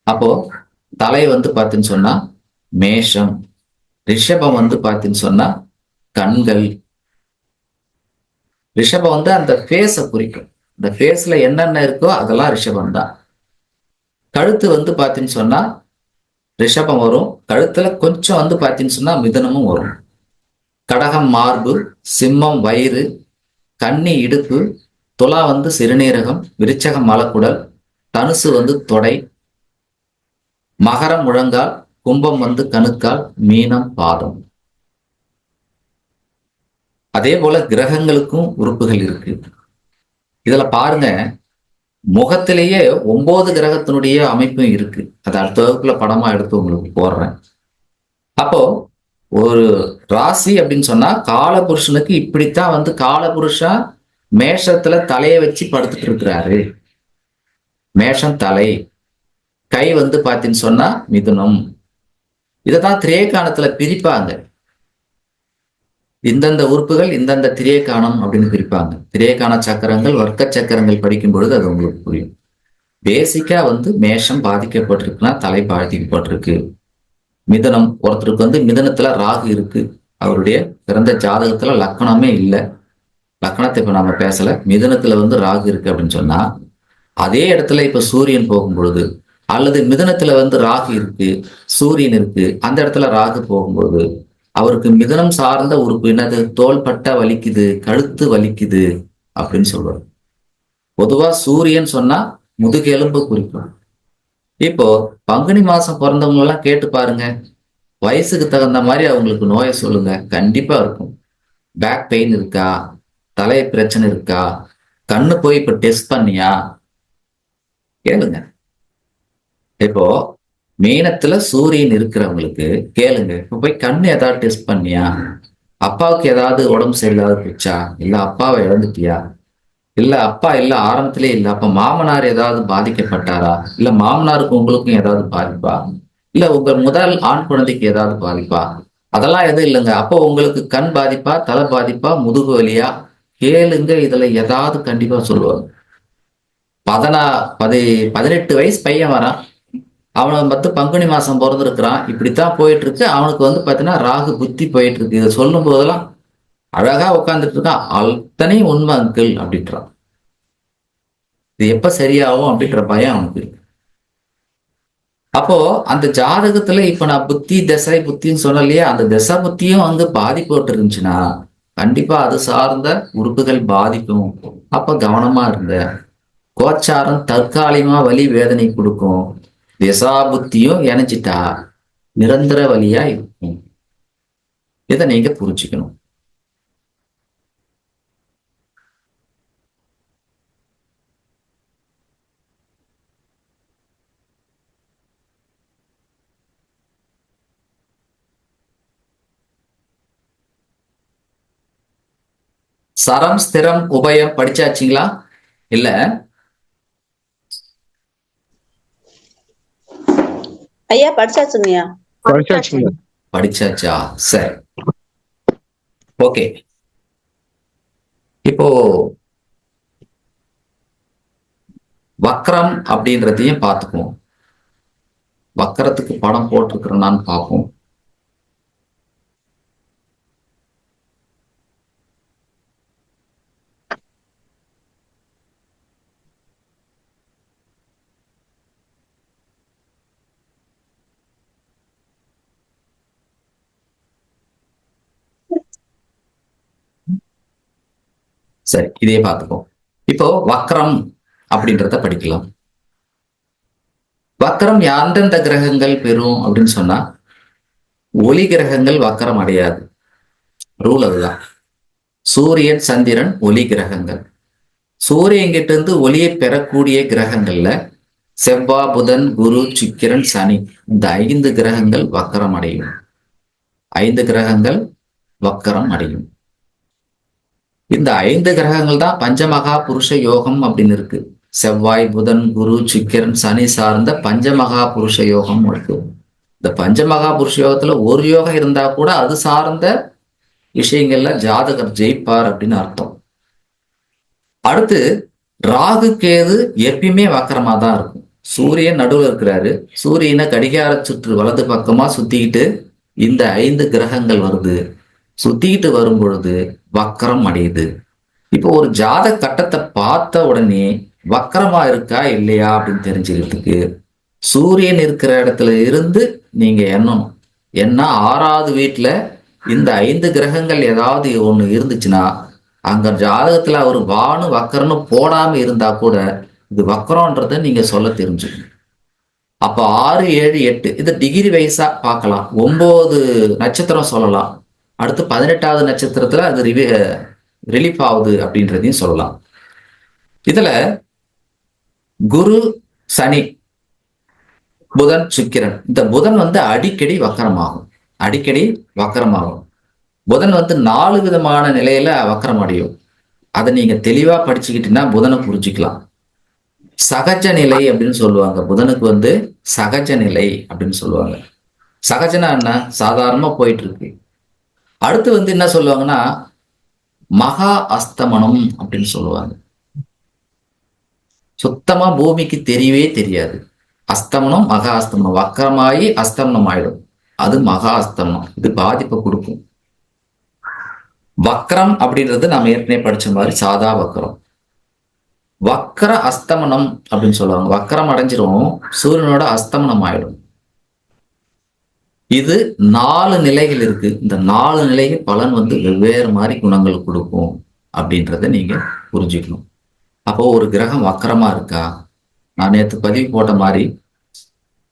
அப்போ தலை வந்து பாத்தீங்கன்னு சொன்னா மேஷம். ரிஷபம் வந்து பாத்தீங்கன்னு சொன்னா கண்கள். ரிஷபம் வந்து அந்த ஃபேஸை குறிக்கும். இந்த ஃபேஸ்ல என்னென்ன இருக்கோ அதெல்லாம் ரிஷபம் தான். கழுத்து வந்து பாத்தீங்கன்னு சொன்னா ரிஷபம் வரும். கழுத்துல கொஞ்சம் வந்து பாத்தீங்கன்னு சொன்னா மிதுனமும் வரும். கடகம் மார்பு, சிம்மம் வயிறு, கன்னி இடுப்பு, துலா வந்து சிறுநீரகம், விருச்சகம் மலக்குடல், தனுசு வந்து தொடை, மகரம் முழங்கால், கும்பம் வந்து கணுக்கால், மீனம் பாதம். அதே போல கிரகங்களுக்கும் உறுப்புகள் இருக்கு. இதுல பாருங்க, முகத்திலேயே 9 கிரகத்தினுடைய அமைப்பும் இருக்கு. அது அடுத்த வகுப்புல படமா எடுத்து உங்களுக்கு போடுறேன். அப்போ ஒரு ராசி அப்படின்னு சொன்னா காலபுருஷனுக்கு இப்படித்தான் வந்து காலபுருஷா மேஷத்துல தலையை வச்சு படுத்துட்டு இருக்கிறாரு. மேஷம் தலை, கை வந்து பாத்தீங்கன்னு சொன்னா மிதுனம். இததான் திரேகானத்துல பிரிப்பாங்க. இந்தந்த உறுப்புகள் இந்தந்த திரேகானம் அப்படின்னு பிரிப்பாங்க. திரேகான சக்கரங்கள், வர்க்க சக்கரங்கள் படிக்கும் பொழுது அது உங்களுக்கு புரியும். பேசிக்கா வந்து மேஷம் பாதிக்கப்பட்டிருக்குன்னா தலை பாதிக்கப்பட்டிருக்கு. மிதனம், ஒருத்தருக்கு வந்து மிதனத்துல ராகு இருக்கு, அவருடைய பிறந்த ஜாதகத்துல லக்கணமே இல்லை, லக்கணத்தை இப்ப நாம பேசல, மிதனத்துல வந்து ராகு இருக்கு அப்படின்னு சொன்னா அதே இடத்துல இப்ப சூரியன் போகும் பொழுது, அல்லது மிதனத்துல வந்து ராகு இருக்கு, சூரியன் இருக்கு, அந்த இடத்துல ராகு போகும்போது அவருக்கு மிதனம் சார்ந்த உறுப்பு என்னது, தோள்பட்டை வலிக்குது, கழுத்து வலிக்குது அப்படின்னு சொல்றாரு. பொதுவா சூரியன் சொன்னா முதுகெலும்பு குறிக்கும். இப்போ பங்குனி மாசம் பிறந்தவங்க எல்லாம் கேட்டு பாருங்க, வயசுக்கு தகுந்த மாதிரி அவங்களுக்கு நோயை சொல்லுங்க, கண்டிப்பா இருக்கும். பேக் பெயின் இருக்கா, தலை பிரச்சனை இருக்கா, கண்ணு போய் இப்ப டெஸ்ட் பண்ணியா கேளுங்க. இப்போ மீனத்துல சூரியன் இருக்கிறவங்களுக்கு கேளுங்க, இப்ப போய் கண்ணு ஏதாவது டெஸ்ட் பண்ணியா, அப்பாவுக்கு ஏதாவது உடம்பு சரியில்லாத போச்சா, இல்ல அப்பாவை இழந்துட்டியா, இல்ல அப்பா இல்ல ஆரம்பத்திலே இல்ல அப்ப மாமனார் ஏதாவது பாதிக்கப்பட்டாரா, இல்ல மாமனாருக்கு உங்களுக்கும் ஏதாவது பாதிப்பா, இல்ல உங்க முதல் ஆண் குழந்தைக்கு ஏதாவது பாதிப்பா, அதெல்லாம் எதுவும் இல்லைங்க. அப்போ உங்களுக்கு கண் பாதிப்பா, தலை பாதிப்பா, முதுகு வலியா, கேளுங்க. இதுல ஏதாவது கண்டிப்பா சொல்லுவாங்க. பதினா பதி 18 வயசு பையன் வரான். அவன் பங்குனி மாசம் பிறந்திருக்கிறான். இப்படித்தான் போயிட்டு இருக்கு. அவனுக்கு பாத்தீங்கன்னா ராகு புத்தி போயிட்டு இருக்கு. இதை சொல்லும் போதெல்லாம் அழகா உட்காந்துட்டு இருக்கான். அத்தனையும் உண்மை அங்கிள் அப்படின்றான். இது எப்ப சரியாகும் அப்படின்ற பயம் அவனுக்கு இருக்கு. அப்போ அந்த ஜாதகத்துல இப்ப நான் புத்தி தசை புத்தின்னு சொன்னலையே, அந்த தசை புத்தியும் பாதிப்போட்டு இருந்துச்சுன்னா கண்டிப்பா அது சார்ந்த உறுப்புகள் பாதிக்கும். அப்ப கவனமா இருங்க. கோச்சாரம் தற்காலிகமா வலி வேதனை கொடுக்கும். திசா புத்தியும் இணைஞ்சிட்டா நிரந்தர வலியா இருக்கும். இதை நீங்க புரிஞ்சுக்கணும். சரம் ஸ்திரம் உபயம் படிச்சாச்சுங்களா? இல்ல ஐயா படிச்சாச்சுங்கய்யா. படிச்சாச்சுங்க. படிச்சாச்சா? சரி, ஓகே. இப்போ வக்ரம் அப்படின்றதையும் பார்த்துக்குவோம். வக்கரத்துக்கு படம் போட்டிருக்கிறோம்னான்னு பார்ப்போம். சரி, இதே பார்த்துப்போம். இப்போ வக்ரம் அப்படின்றத படிக்கலாம். வக்ரம் எந்தெந்த கிரகங்கள் பெறும் அப்படின்னு சொன்னா, ஒளி கிரகங்கள் வக்ரம் அடையாது. ரூல் அதுதான். சூரியன் சந்திரன் ஒளி கிரகங்கள். சூரியன் கிட்ட இருந்து ஒளியை பெறக்கூடிய கிரகங்கள்ல செவ்வாய் புதன் குரு சுக்கிரன் சனி, இந்த 5 கிரகங்கள் வக்கரம் அடையும். 5 கிரகங்கள் வக்கரம் அடையும். இந்த 5 கிரகங்கள் தான் பஞ்சமகா புருஷ யோகம் அப்படின்னு இருக்கு. செவ்வாய் புதன் குரு சுக்கிரன் சனி சார்ந்த பஞ்சமகா புருஷ யோகம் இருக்கு. இந்த பஞ்சமகா புருஷ யோகத்துல ஒரு யோகம் இருந்தா கூட அது சார்ந்த விஷயங்கள்ல ஜாதகர் ஜெயிப்பார் அப்படின்னு அர்த்தம். அடுத்து ராகு கேது எப்பயுமே வக்கரமா தான் இருக்கும். சூரியன் நடுவில் இருக்கிறாரு. சூரியனை கடிகார சுற்று வலது பக்கமா சுத்திக்கிட்டு இந்த 5 கிரகங்கள் வருது. சுத்திக்கிட்டு வரும் பொழுது வக்கரம் அடையுது. இப்போ ஒரு ஜாத கட்டத்தை பார்த்த உடனே வக்கரமா இருக்கா இல்லையா அப்படின்னு தெரிஞ்சுக்கிறதுக்கு சூரியன் இருக்கிற இடத்துல இருந்து நீங்க எண்ணணும். ஏன்னா 6வது வீட்டுல இந்த 5 கிரகங்கள் ஏதாவது ஒண்ணு இருந்துச்சுன்னா அங்க ஜாதகத்துல அவர் வானு வக்கரன்னு போடாம இருந்தா கூட இது வக்கரம்ன்றத நீங்க சொல்ல தெரிஞ்சுக்கணும். அப்ப 6, 7, 8 இது டிகிரி வைஸா பார்க்கலாம். 9 நட்சத்திரம் சொல்லலாம். அடுத்து 18வது நட்சத்திரத்துல அது ரிலீஃப் ஆகுது அப்படின்றதையும் சொல்லலாம். இதுல குரு சனி புதன் சுக்கிரன், இந்த புதன் அடிக்கடி வக்கரமாகும். அடிக்கடி வக்கரமாகும். புதன் 4 விதமான நிலையில வக்கரம் அடையும். அதை நீங்க தெளிவா படிச்சுக்கிட்டீங்கன்னா புதனை புரிஞ்சுக்கலாம். சகஜ நிலை அப்படின்னு சொல்லுவாங்க. புதனுக்கு சகஜ நிலை அப்படின்னு சொல்லுவாங்க. சகஜனா என்ன? சாதாரணமா போயிட்டு இருக்கு. அடுத்து என்ன சொல்லுவாங்கன்னா மகா அஸ்தமனம் அப்படின்னு சொல்லுவாங்க. சுத்தமா பூமிக்கு தெரியவே தெரியாது. அஸ்தமனம் மகா அஸ்தமனம், வக்கரமாயி அஸ்தமனம் ஆயிடும். அது மகா அஸ்தமனம். இது பாதிப்பை கொடுக்கும். வக்ரம் அப்படின்றது நாம ஏற்கனவே படிச்ச மாதிரி சாதா வக்கரம். வக்கர அஸ்தமனம் அப்படின்னு சொல்லுவாங்க. வக்கரம் அடைஞ்சிரும், சூரியனோட அஸ்தமனம் ஆயிடும். இது 4 நிலைகள் இருக்கு. இந்த 4 நிலைகள் பலன் வெவ்வேறு மாதிரி குணங்கள் கொடுக்கும் அப்படின்றத நீங்க புரிஞ்சுக்கணும். அப்போ ஒரு கிரகம் வக்கரமா இருக்கா, நான் நேற்று பதிவு போட்ட மாதிரி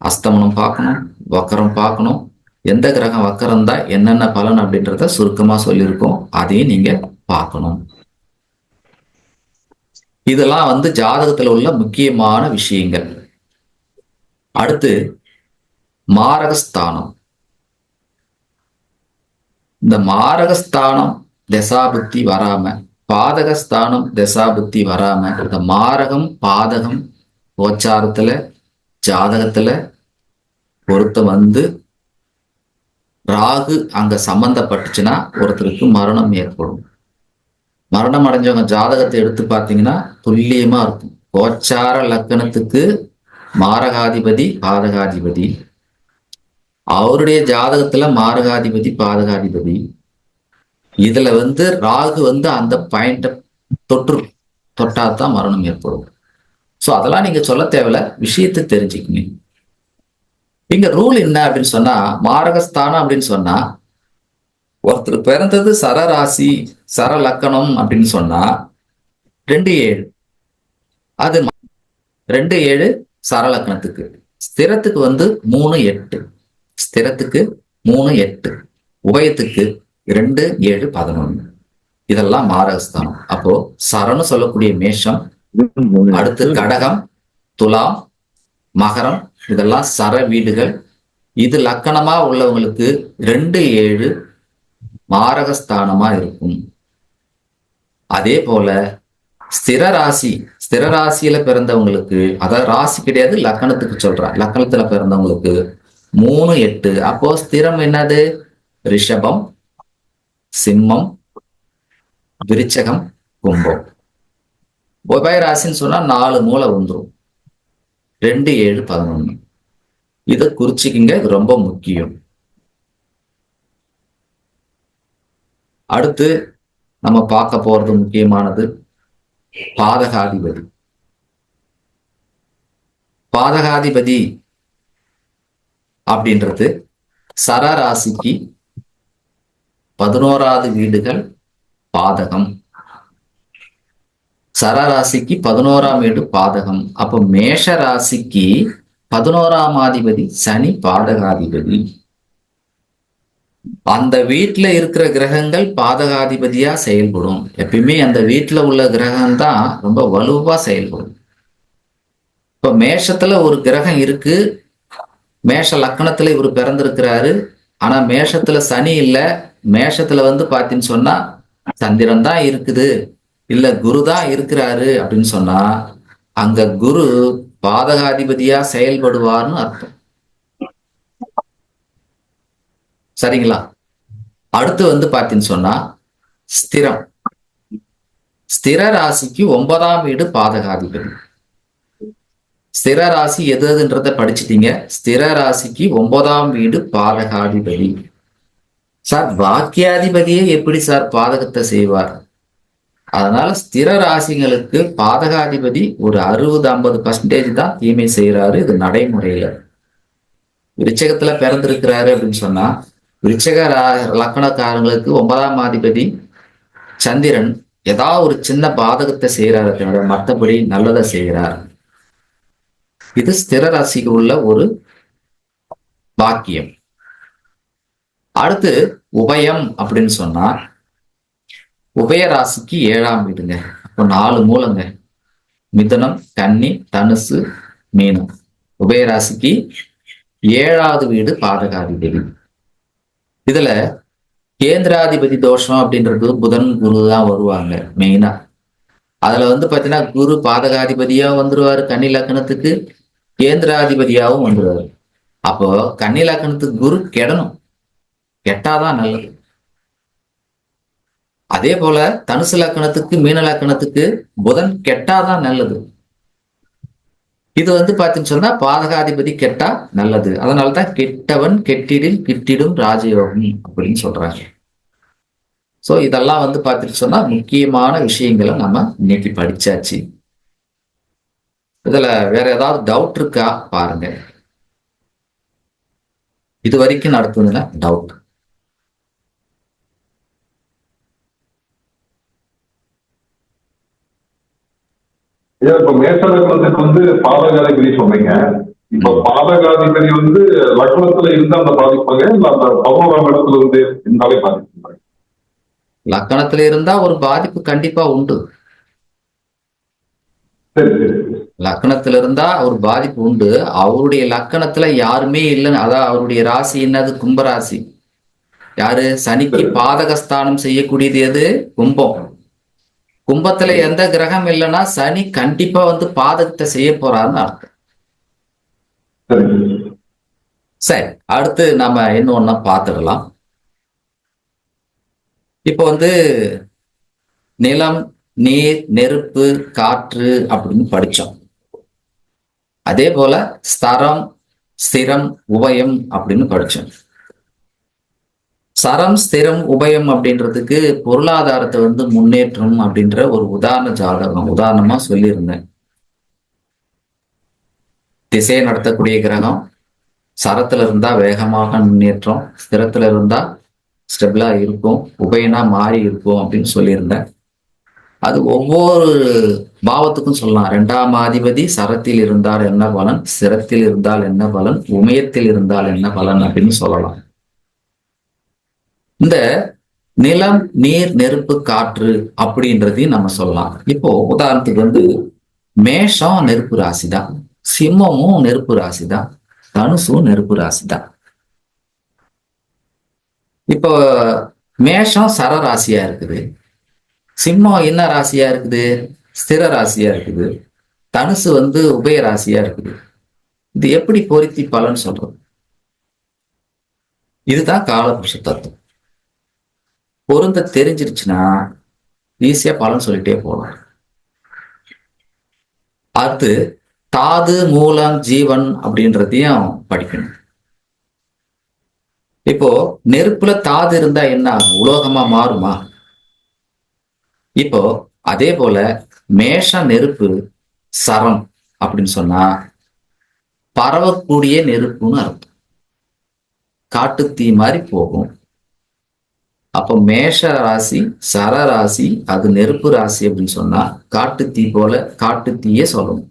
அஸ்தமனம் பார்க்கணும், வக்கரம் பார்க்கணும். எந்த கிரகம் வக்கரம் தான் என்னென்ன பலன் அப்படின்றத சுருக்கமா சொல்லியிருக்கோம். அதையும் நீங்க பார்க்கணும். இதெல்லாம் ஜாதகத்துல உள்ள முக்கியமான விஷயங்கள். அடுத்து மாரகஸ்தானம். இந்த மாரகஸ்தானம் தசாபுத்தி வராம, பாதகஸ்தானம் தசாபுத்தி வராம, இந்த மாரகம் பாதகம் கோச்சாரத்துல ஜாதகத்துல பொருத்தம் வந்து ராகு அங்க சம்பந்தப்பட்டுச்சுன்னா ஒருத்தருக்கு மரணம் ஏற்படும். மரணம் அடைஞ்சவங்க ஜாதகத்தை எடுத்து பார்த்தீங்கன்னா துல்லியமா இருக்கும். கோச்சார லக்கணத்துக்கு மாரகாதிபதி பாதகாதிபதி, அவருடைய ஜாதகத்துல மாரகாதிபதி பாதகாதிபதி, இதுல வந்து ராகு வந்து அந்த பாயிண்ட தொட்டாதான் மரணம் ஏற்படும். ஸோ அதெல்லாம் நீங்க சொல்ல தேவையில்ல, விஷயத்தை தெரிஞ்சுக்கங்க. இங்க ரூல் என்ன அப்படின்னு சொன்னா, மாரகஸ்தானம் அப்படின்னு சொன்னா ஒருத்தர் பிறந்தது சரராசி சர லக்கணம் அப்படின்னு சொன்னா 2-7, அது 2-7 சரலக்கணத்துக்கு. ஸ்திரத்துக்கு வந்து 3-8, ஸ்திரத்துக்கு 3-8, உபயத்துக்கு 2-7-11. இதெல்லாம் மாரகஸ்தானம். அப்போ சரன்னு சொல்லக்கூடிய மேஷம், அடுத்து கடகம், துலாம், மகரம், இதெல்லாம் சர வீடுகள். இது லக்கணமா உள்ளவங்களுக்கு 2-7 மாரகஸ்தானமா இருக்கும். அதே போல ஸ்திர ராசியில பிறந்தவங்களுக்கு, அதாவது ராசி கிடையாது லக்கணத்துக்கு சொல்றேன், லக்கணத்துல பிறந்தவங்களுக்கு 3-8. அப்போ ஸ்திரம் என்னது? ரிஷபம், சிம்மம், விருச்சகம், கும்பம். உபய ராசின்னு சொன்னா 4 மூலை வந்துடும், 2-7-11. இதை குறிச்சிக்கிங்க, இது ரொம்ப முக்கியம். அடுத்து நம்ம பார்க்க போறது முக்கியமானது பாதகாதிபதி. பாதகாதிபதி அப்படின்றது சரராசிக்கு 11வது வீடுகள் பாதகம். சரராசிக்கு 11ஆம் வீடு பாதகம். அப்போ மேஷ ராசிக்கு 11ஆம் அதிபதி சனி பாதகாதிபதி. அந்த வீட்டுல இருக்கிற கிரகங்கள் பாதகாதிபதியா செயல்படும். எப்பயுமே அந்த வீட்டுல உள்ள கிரகம் தான் ரொம்ப வலுவா செயல்படும். இப்ப மேஷத்துல ஒரு கிரகம் இருக்கு, மேஷ லக்கணத்துல இவர் பிறந்திருக்கிறாரு, ஆனா மேஷத்துல சனி இல்ல, மேஷத்துல வந்து பாத்தீங்கன்னு சொன்னா சந்திரன் தான் இருக்குது, இல்ல குரு தான் இருக்கிறாரு அப்படின்னு சொன்னா அங்க குரு பாதகாதிபதியா செயல்படுவார்னு அர்த்தம். சரிங்களா? அடுத்து வந்து பாத்தீங்கன்னு சொன்னா ஸ்திரம். ஸ்திர ராசிக்கு 9ஆம் வீடு பாதகாதிபதி. ஸ்திர ராசி எதுன்றத படிச்சுட்டீங்க. ஸ்திர ராசிக்கு 9ஆம் வீடு பாதகாதிபதி. சார் வாக்கியாதிபதியே எப்படி சார் பாதகத்தை செய்வார்? அதனால ஸ்திர ராசிகளுக்கு பாதகாதிபதி ஒரு 60-50% தான் தீமை செய்யறாரு. இது நடைமுறையில. விருச்சகத்துல பிறந்திருக்கிறாரு அப்படின்னு சொன்னா விருச்சக லக்கணக்காரங்களுக்கு 9ஆம் அதிபதி சந்திரன் ஏதாவது ஒரு சின்ன பாதகத்தை செய்யறாரு, தவிர மற்றபடி நல்லதை செய்கிறார். இது ஸ்திர ராசிக்கு உள்ள ஒரு பாக்கியம். அடுத்து உபயம் அப்படின்னு சொன்னா உபய ராசிக்கு 7ஆம் வீடுங்க. அப்போ 4 மூலங்க, மிதுனம், கன்னி, தனுசு, மீனம். உபய ராசிக்கு 7வது வீடு பாதகாதிபதி. இதுல கேந்திராதிபதி தோஷம் அப்படின்றது புதன் குரு தான் வருவாங்க மெயினா. அதுல வந்து பாத்தீங்கன்னா குரு பாதகாதிபதியா வந்துருவாரு கன்னி லக்கணத்துக்கு, கேந்திராதிபதியாவும் வந்துருவாரு. அப்போ கன்னி லக்கணத்துக்கு குரு கெடணும், கெட்டாதான் நல்லது. அதே போல தனுசு லக்கணத்துக்கு மீன லக்கணத்துக்கு புதன் கெட்டாதான் நல்லது. இது வந்து பாத்தீங்கன்னு சொன்னா பாதகாதிபதி கெட்டா நல்லது. அதனாலதான் கெட்டவன் கெட்டிடில் கிட்டிடும் ராஜயோகம் அப்படின்னு சொல்றாங்க. சோ இதெல்லாம் வந்து பாத்தீங்கன்னு சொன்னா முக்கியமான விஷயங்களை நம்ம இன்னைக்கு படிச்சாச்சு. இதுல வேற ஏதாவது டவுட் இருக்கா பாருங்க. இது வரைக்கும் நடத்துதுன்னா டவுட். இப்ப மேஷலக்கணத்துக்கு வந்து பாதகாதிபதி சொன்னீங்க. இப்ப பாதகாதிபதி வந்து லக்னத்துல இருந்தா அந்த பாதிப்பாங்க, இல்ல அந்த 11ஆம் இடத்துல இருந்து இருந்தாலே பாதிப்பாங்க? லக்கணத்துல இருந்தா ஒரு பாதிப்பு கண்டிப்பா உண்டு. லக்கணத்துல இருந்தா ஒரு பாதிப்பு உண்டு. அவருடைய லக்கணத்துல யாருமே இல்லைன்னு, அதான் அவருடைய ராசி என்னது? கும்பராசி. யாரு? சனிக்கு பாதகஸ்தானம் செய்யக்கூடியது எது? கும்பம். கும்பத்துல எந்த கிரகம் இல்லைன்னா சனி கண்டிப்பா வந்து பாதகத்தை செய்ய போறாருன்னு அர்த்தம். சரிங்க. சரி, அடுத்து நம்ம இன்னொன்னா பார்த்துடலாம். இப்போ வந்து நிலம், நீர், நெருப்பு, காற்று அப்படின்னு படிச்சோம். அதே போல ஸ்தரம், ஸ்திரம், உபயம் அப்படின்னு படிச்சோம். சரம், ஸ்திரம், உபயம் அப்படின்றதுக்கு பொருளாதாரத்தை வந்து முன்னேற்றம் அப்படின்ற ஒரு உதாரணமா சொல்லியிருந்தேன். திசையை நடத்தக்கூடிய கிரகம் சரத்துல இருந்தா வேகமாக முன்னேற்றம், ஸ்திரத்துல இருந்தா ஸ்டெபிளா இருக்கும், உபயனா மாறி இருக்கும் அப்படின்னு சொல்லியிருந்தேன். அது ஒவ்வொரு பாவத்துக்கும் சொல்லலாம். 2ஆம் அதிபதி சரத்தில் இருந்தால் என்ன பலன், ஸ்திரத்தில் இருந்தால் என்ன பலன், உமயத்தில் இருந்தால் என்ன பலன் அப்படின்னு சொல்லலாம். இந்த நிலம், நீர், நெருப்பு, காற்று அப்படின்றதையும் நம்ம சொல்லலாம். இப்போ உதாரணத்துக்கு வந்து மேஷம் நெருப்பு ராசி தான், சிம்மமும் நெருப்பு ராசி தான், தனுசும் நெருப்பு ராசி தான். இப்போ மேஷம் சர ராசியா இருக்குது, சிம்மம் என்ன ராசியா இருக்குது? ஸ்திர ராசியா இருக்குது, தனுசு வந்து உபய ராசியா இருக்குது. இது எப்படி பொருத்தி பலன் சொல்றது? இதுதான் காலபுருஷ தத்துவம். பொருந்த தெரிஞ்சிருச்சுன்னா ஈஸியா பலன் சொல்லிட்டே போகலாம். அடுத்து தாது, மூலம், ஜீவன் அப்படின்றதையும் படிக்கணும். இப்போ நெருப்புல தாது இருந்தா என்ன ஆகும்? உலோகமா மாறுமா? இப்போ அதே போல மேஷ நெருப்பு சரம் அப்படின்னு சொன்னா பரவக்கூடிய நெருப்புன்னு அர்த்தம். காட்டுத்தீ மாதிரி போகும். அப்போ மேஷ ராசி சர ராசி, அது நெருப்பு ராசி அப்படின்னு சொன்னா காட்டுத்தீ போல காட்டுத்தீயே சொல்லணும்.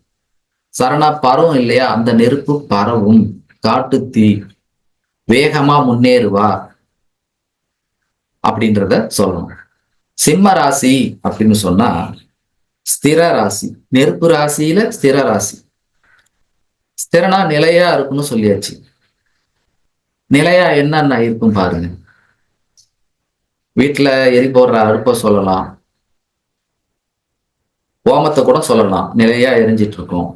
சரணா பரவும் இல்லையா? அந்த நெருப்பு பரவும், காட்டுத்தீ வேகமா முன்னேறுவா அப்படின்றத சொல்லணும். சிம்ம ராசி அப்படின்னு சொன்னா ஸ்திர ராசி, நெருப்பு ராசியில ஸ்திர ராசி. ஸ்திரனா நிலையா இருக்குன்னு சொல்லியாச்சு. நிலையா என்னன்னா இருக்கும் பாருங்க. வீட்டுல எரி போடுற அடுப்ப சொல்லலாம், ஓமத்தை கூட சொல்லலாம், நிலையா எரிஞ்சிட்டு இருக்கும்.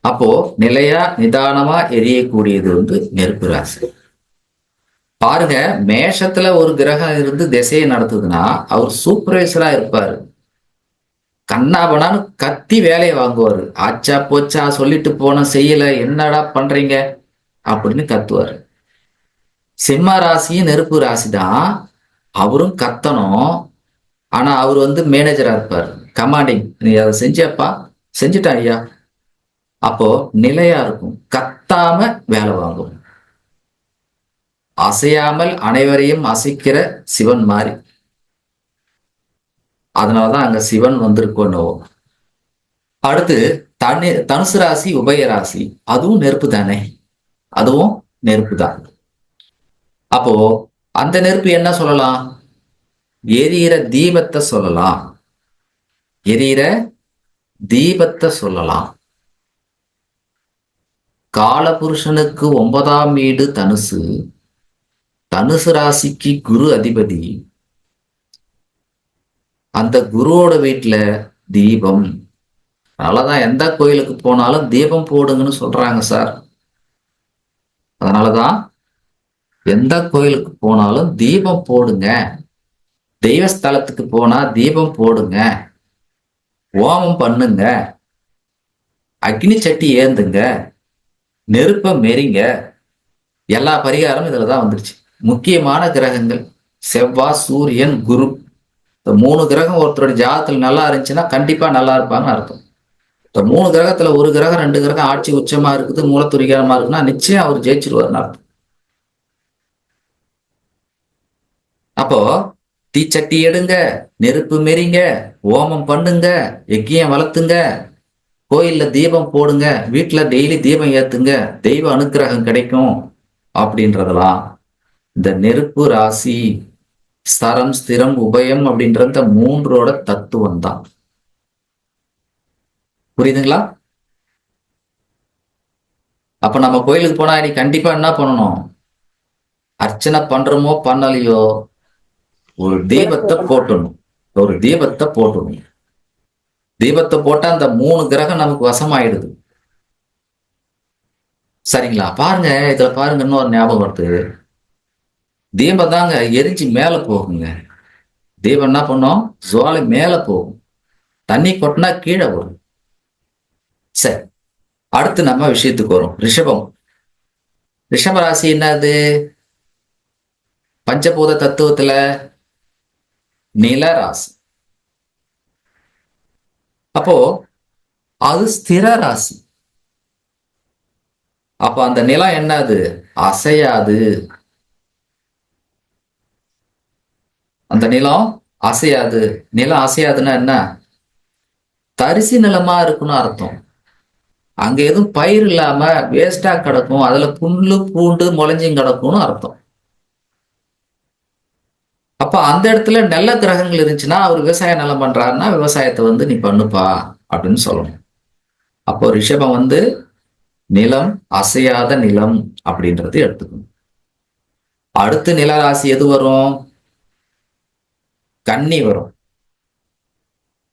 அப்போ நிலையா நிதானமா எரியக்கூடியது வந்து நெருப்பு ராசி. பாருங்க, மேஷத்துல ஒரு கிரகம் இருந்து திசையை நடத்துதுன்னா அவர் சூப்பர்வைசரா இருப்பாரு. கண்ணாபனான்னு கத்தி வேலையை வாங்குவாரு. ஆச்சா போச்சா, சொல்லிட்டு போன செய்யல, என்னடா பண்றீங்க அப்படின்னு கத்துவாரு. சிம்ம ராசியும் நெருப்பு ராசி தான், அவரும் கத்தணும். ஆனா அவர் வந்து மேனேஜரா இருப்பார், கமாண்டிங். நீ அதை செஞ்சப்பா, செஞ்சுட்டா ஐயா. அப்போ நிலையா இருக்கும், கத்தாம வேலை வாங்கும். அசையாமல் அனைவரையும் அசைக்கிற சிவன் மாதிரி. அதனாலதான் அங்க சிவன் வந்திருக்கோம். அடுத்து தனுசு ராசி, உபய ராசி, அதுவும் நெருப்பு தானே, அதுவும் நெருப்பு தான். அப்போ அந்த நெருப்பு என்ன சொல்லலாம்? எரியிற தீபத்தை சொல்லலாம், எரியிற தீபத்தை சொல்லலாம். காலபுருஷனுக்கு 9ஆம் வீடு தனுசு, தனுசு ராசிக்கு குரு அதிபதி. அந்த குருவோட வீட்டுல தீபம். அதனாலதான் எந்த கோயிலுக்கு போனாலும் தீபம் போடுங்கன்னு சொல்றாங்க சார். அதனாலதான் எந்த கோயிலுக்கு போனாலும் தீபம் போடுங்க, தெய்வஸ்தலத்துக்கு போனா தீபம் போடுங்க, ஓமம் பண்ணுங்க, அக்னி சட்டி ஏந்துங்க, நெருப்ப மெரிங்க. எல்லா பரிகாரமும் இதுலதான் வந்துருச்சு. முக்கியமான கிரகங்கள் செவ்வாய், சூரியன், குரு, இந்த 3 கிரகம் ஒருத்தருடைய ஜாதகத்துல நல்லா இருந்துச்சுன்னா கண்டிப்பா நல்லா இருப்பாங்கன்னு அர்த்தம். இந்த 3 கிரகத்துல ஒரு கிரகம் 2 கிரகம் ஆட்சி உச்சமா இருக்குது, மூலத்துரிகரமா இருக்குன்னா நிச்சயம் அவர் ஜெயிச்சிருவாருன்னு அர்த்தம். அப்போ தீச்சட்டி எடுங்க, நெருப்பு மெரிங்க, ஓமம் பண்ணுங்க, யக்கியம் வளர்த்துங்க, கோயில்ல தீபம் போடுங்க, வீட்டுல டெய்லி தீபம் ஏத்துங்க, தெய்வ அனுக்கிரகம் கிடைக்கும் அப்படின்றதெல்லாம் இந்த நெருப்பு ராசி சரம், ஸ்திரம், உபயம் அப்படின்ற இந்த 3ஓட தத்துவம் தான். புரியுதுங்களா? அப்ப நம்ம கோயிலுக்கு போனா நீ கண்டிப்பா என்ன பண்ணணும்? அர்ச்சனை பண்றோமோ பண்ணலையோ ஒரு தீபத்தை போட்டணும். ஒரு தீபத்தை போட்டணும். தீபத்தை போட்டா அந்த 3 கிரகம் நமக்கு வசமாயிடுது. சரிங்களா? பாருங்க, இதுல பாருங்க இன்னொரு ஞாபகம் வருது. தீபம் தாங்க எரிஞ்சு மேல போகுங்க. தீபம் என்ன பண்ணும்? ஜுவாலை மேல போகும். தண்ணி கொட்டினா கீழே வரும். சரி, அடுத்து நம்ம விஷயத்துக்கு வரும். ரிஷபம். ரிஷப ராசி என்னது? பஞ்சபூத தத்துவத்துல நில ராசி. அப்போ அது ஸ்திர ராசி. அப்ப அந்த நிலம் என்னது? அசையாது. அந்த நிலம் அசையாது. நிலம் அசையாதுன்னா என்ன? தரிசு நிலமா இருக்குன்னு அர்த்தம். அங்க எதுவும் பயிர் இல்லாம வேஸ்டா கிடக்கும், அதுல புல்லு பூண்டு முளைஞ்சும் கிடக்கும்னு அர்த்தம். அப்ப அந்த இடத்துல நல்ல கிரகங்கள் இருந்துச்சுன்னா அவர் விவசாய நிலம் பண்றாருன்னா விவசாயத்தை நீ பண்ணுப்பா அப்படின்னு சொல்லணும். அப்போ ரிஷபம் நிலம் அசையாத நிலம் அப்படின்றது எடுத்துக்கணும். அடுத்து நிலராசி எது வரும்? கன்னி வரும்.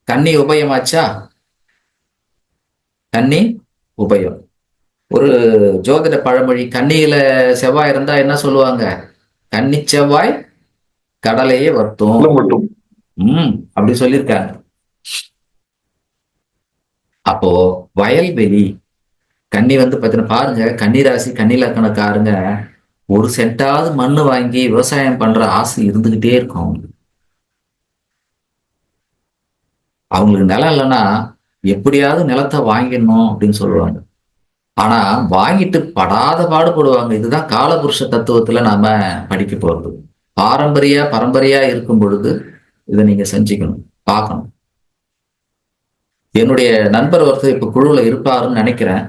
கன்னி உபயமாச்சா? கன்னி உபயம். ஒரு ஜோதிட பழமொழி, கன்னியில செவ்வாய் இருந்தா என்ன சொல்லுவாங்க? கன்னி செவ்வாய் கடலையே வருத்தும். அப்படி சொல்லியிருக்காங்க. அப்போ வயல்வெளி கன்னி பாத்தீங்கன்னா பாருங்க, கன்னி ராசி கன்னி லக்கணக்காரங்க ஒரு சென்டாவது மண்ணு வாங்கி விவசாயம் பண்ற ஆசை இருந்துகிட்டே இருக்கும். அவங்களுக்கு நிலம் இல்லைன்னா எப்படியாவது நிலத்தை வாங்கிடணும் அப்படின்னு சொல்லுவாங்க. ஆனா வாங்கிட்டு படாத பாடுபடுவாங்க. இதுதான் காலபுருஷ தத்துவத்துல நாம படிக்க போறது. பரம்பரையா இருக்கும் பொழுது இதை நீங்க செஞ்சுக்கணும், பார்க்கணும். என்னுடைய நண்பர் ஒருத்தர் இப்ப குழுவுல இருப்பாருன்னு நினைக்கிறேன்.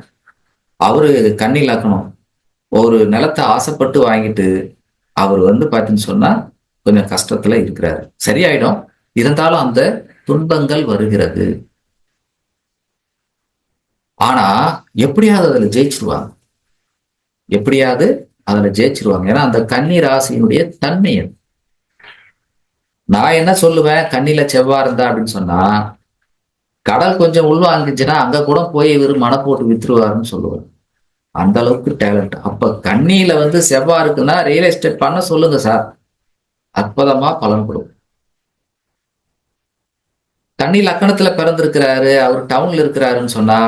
அவரு கன்னி லக்கணம். ஒரு நிலத்தை ஆசைப்பட்டு வாங்கிட்டு அவர் பாத்தீங்கன்னு சொன்னா கொஞ்சம் கஷ்டத்துல இருக்கிறாரு. சரியாயிடும், இருந்தாலும் அந்த துன்பங்கள் வருகிறது. ஆனா எப்படியாவது அதுல ஜெயிச்சிருவாங்க. ஏன்னா அந்த கன்னி ராசியினுடைய தன்மை அது. நான் என்ன சொல்லுவேன், கண்ணில செவ்வாய் இருந்தா அப்படின்னு சொன்னா கடல் கொஞ்சம் உள்வாங்கிச்சுன்னா அங்க கூட போய் இவர் மனை போட்டு வித்துருவாருன்னு சொல்லுவார். அந்த அளவுக்கு டேலண்ட். அப்ப கண்ணியில செவ்வாய் இருக்குன்னா ரியல் எஸ்டேட் பண்ண சொல்லுங்க சார், அற்புதமா பலன் கொடுக்கும். கன்னி லக்கணத்துல பிறந்திருக்கிறாரு, அவர் டவுன்ல இருக்கிறாருன்னு சொன்னா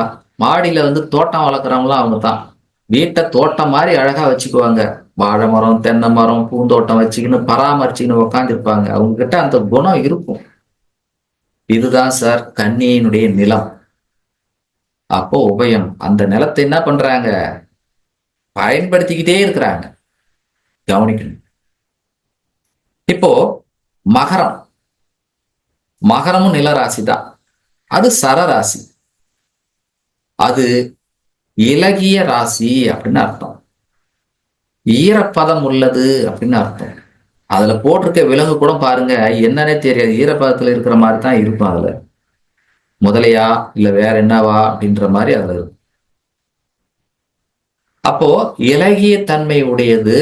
மாடியில தோட்டம் வளர்க்குறவங்களும் அவங்க தான். வீட்டை தோட்டம் மாதிரி அழகா வச்சுக்குவாங்க. வாழை மரம், தென்னை மரம், பூந்தோட்டம் வச்சுக்கின்னு பராமரிச்சுக்கின்னு உட்காந்துருப்பாங்க. அவங்க கிட்ட அந்த குணம் இருக்கும். இதுதான் சார் கன்னியினுடைய நிலம். அப்போ உபயம். அந்த நிலத்தை என்ன பண்றாங்க? பயன்படுத்திக்கிட்டே இருக்கிறாங்க. கவனிக்கணும். இப்போ மகரம். மகரமும் நிலராசி தான். அது சரராசி. அது இலகிய ராசி அப்படின்னு அர்த்தம். ஈரப்பதம் உள்ளது அப்படின்னு அர்த்தம். அதுல போட்டிருக்க விலங்கு கூட பாருங்க, என்னன்னே தெரியாது, ஈரப்பதத்துல இருக்கிற மாதிரி தான் இருக்கும். அதுல முதலையா இல்ல வேற என்னவா அப்படின்ற மாதிரி அதுல இருக்கும். அப்போ இலகிய தன்மை உடையது.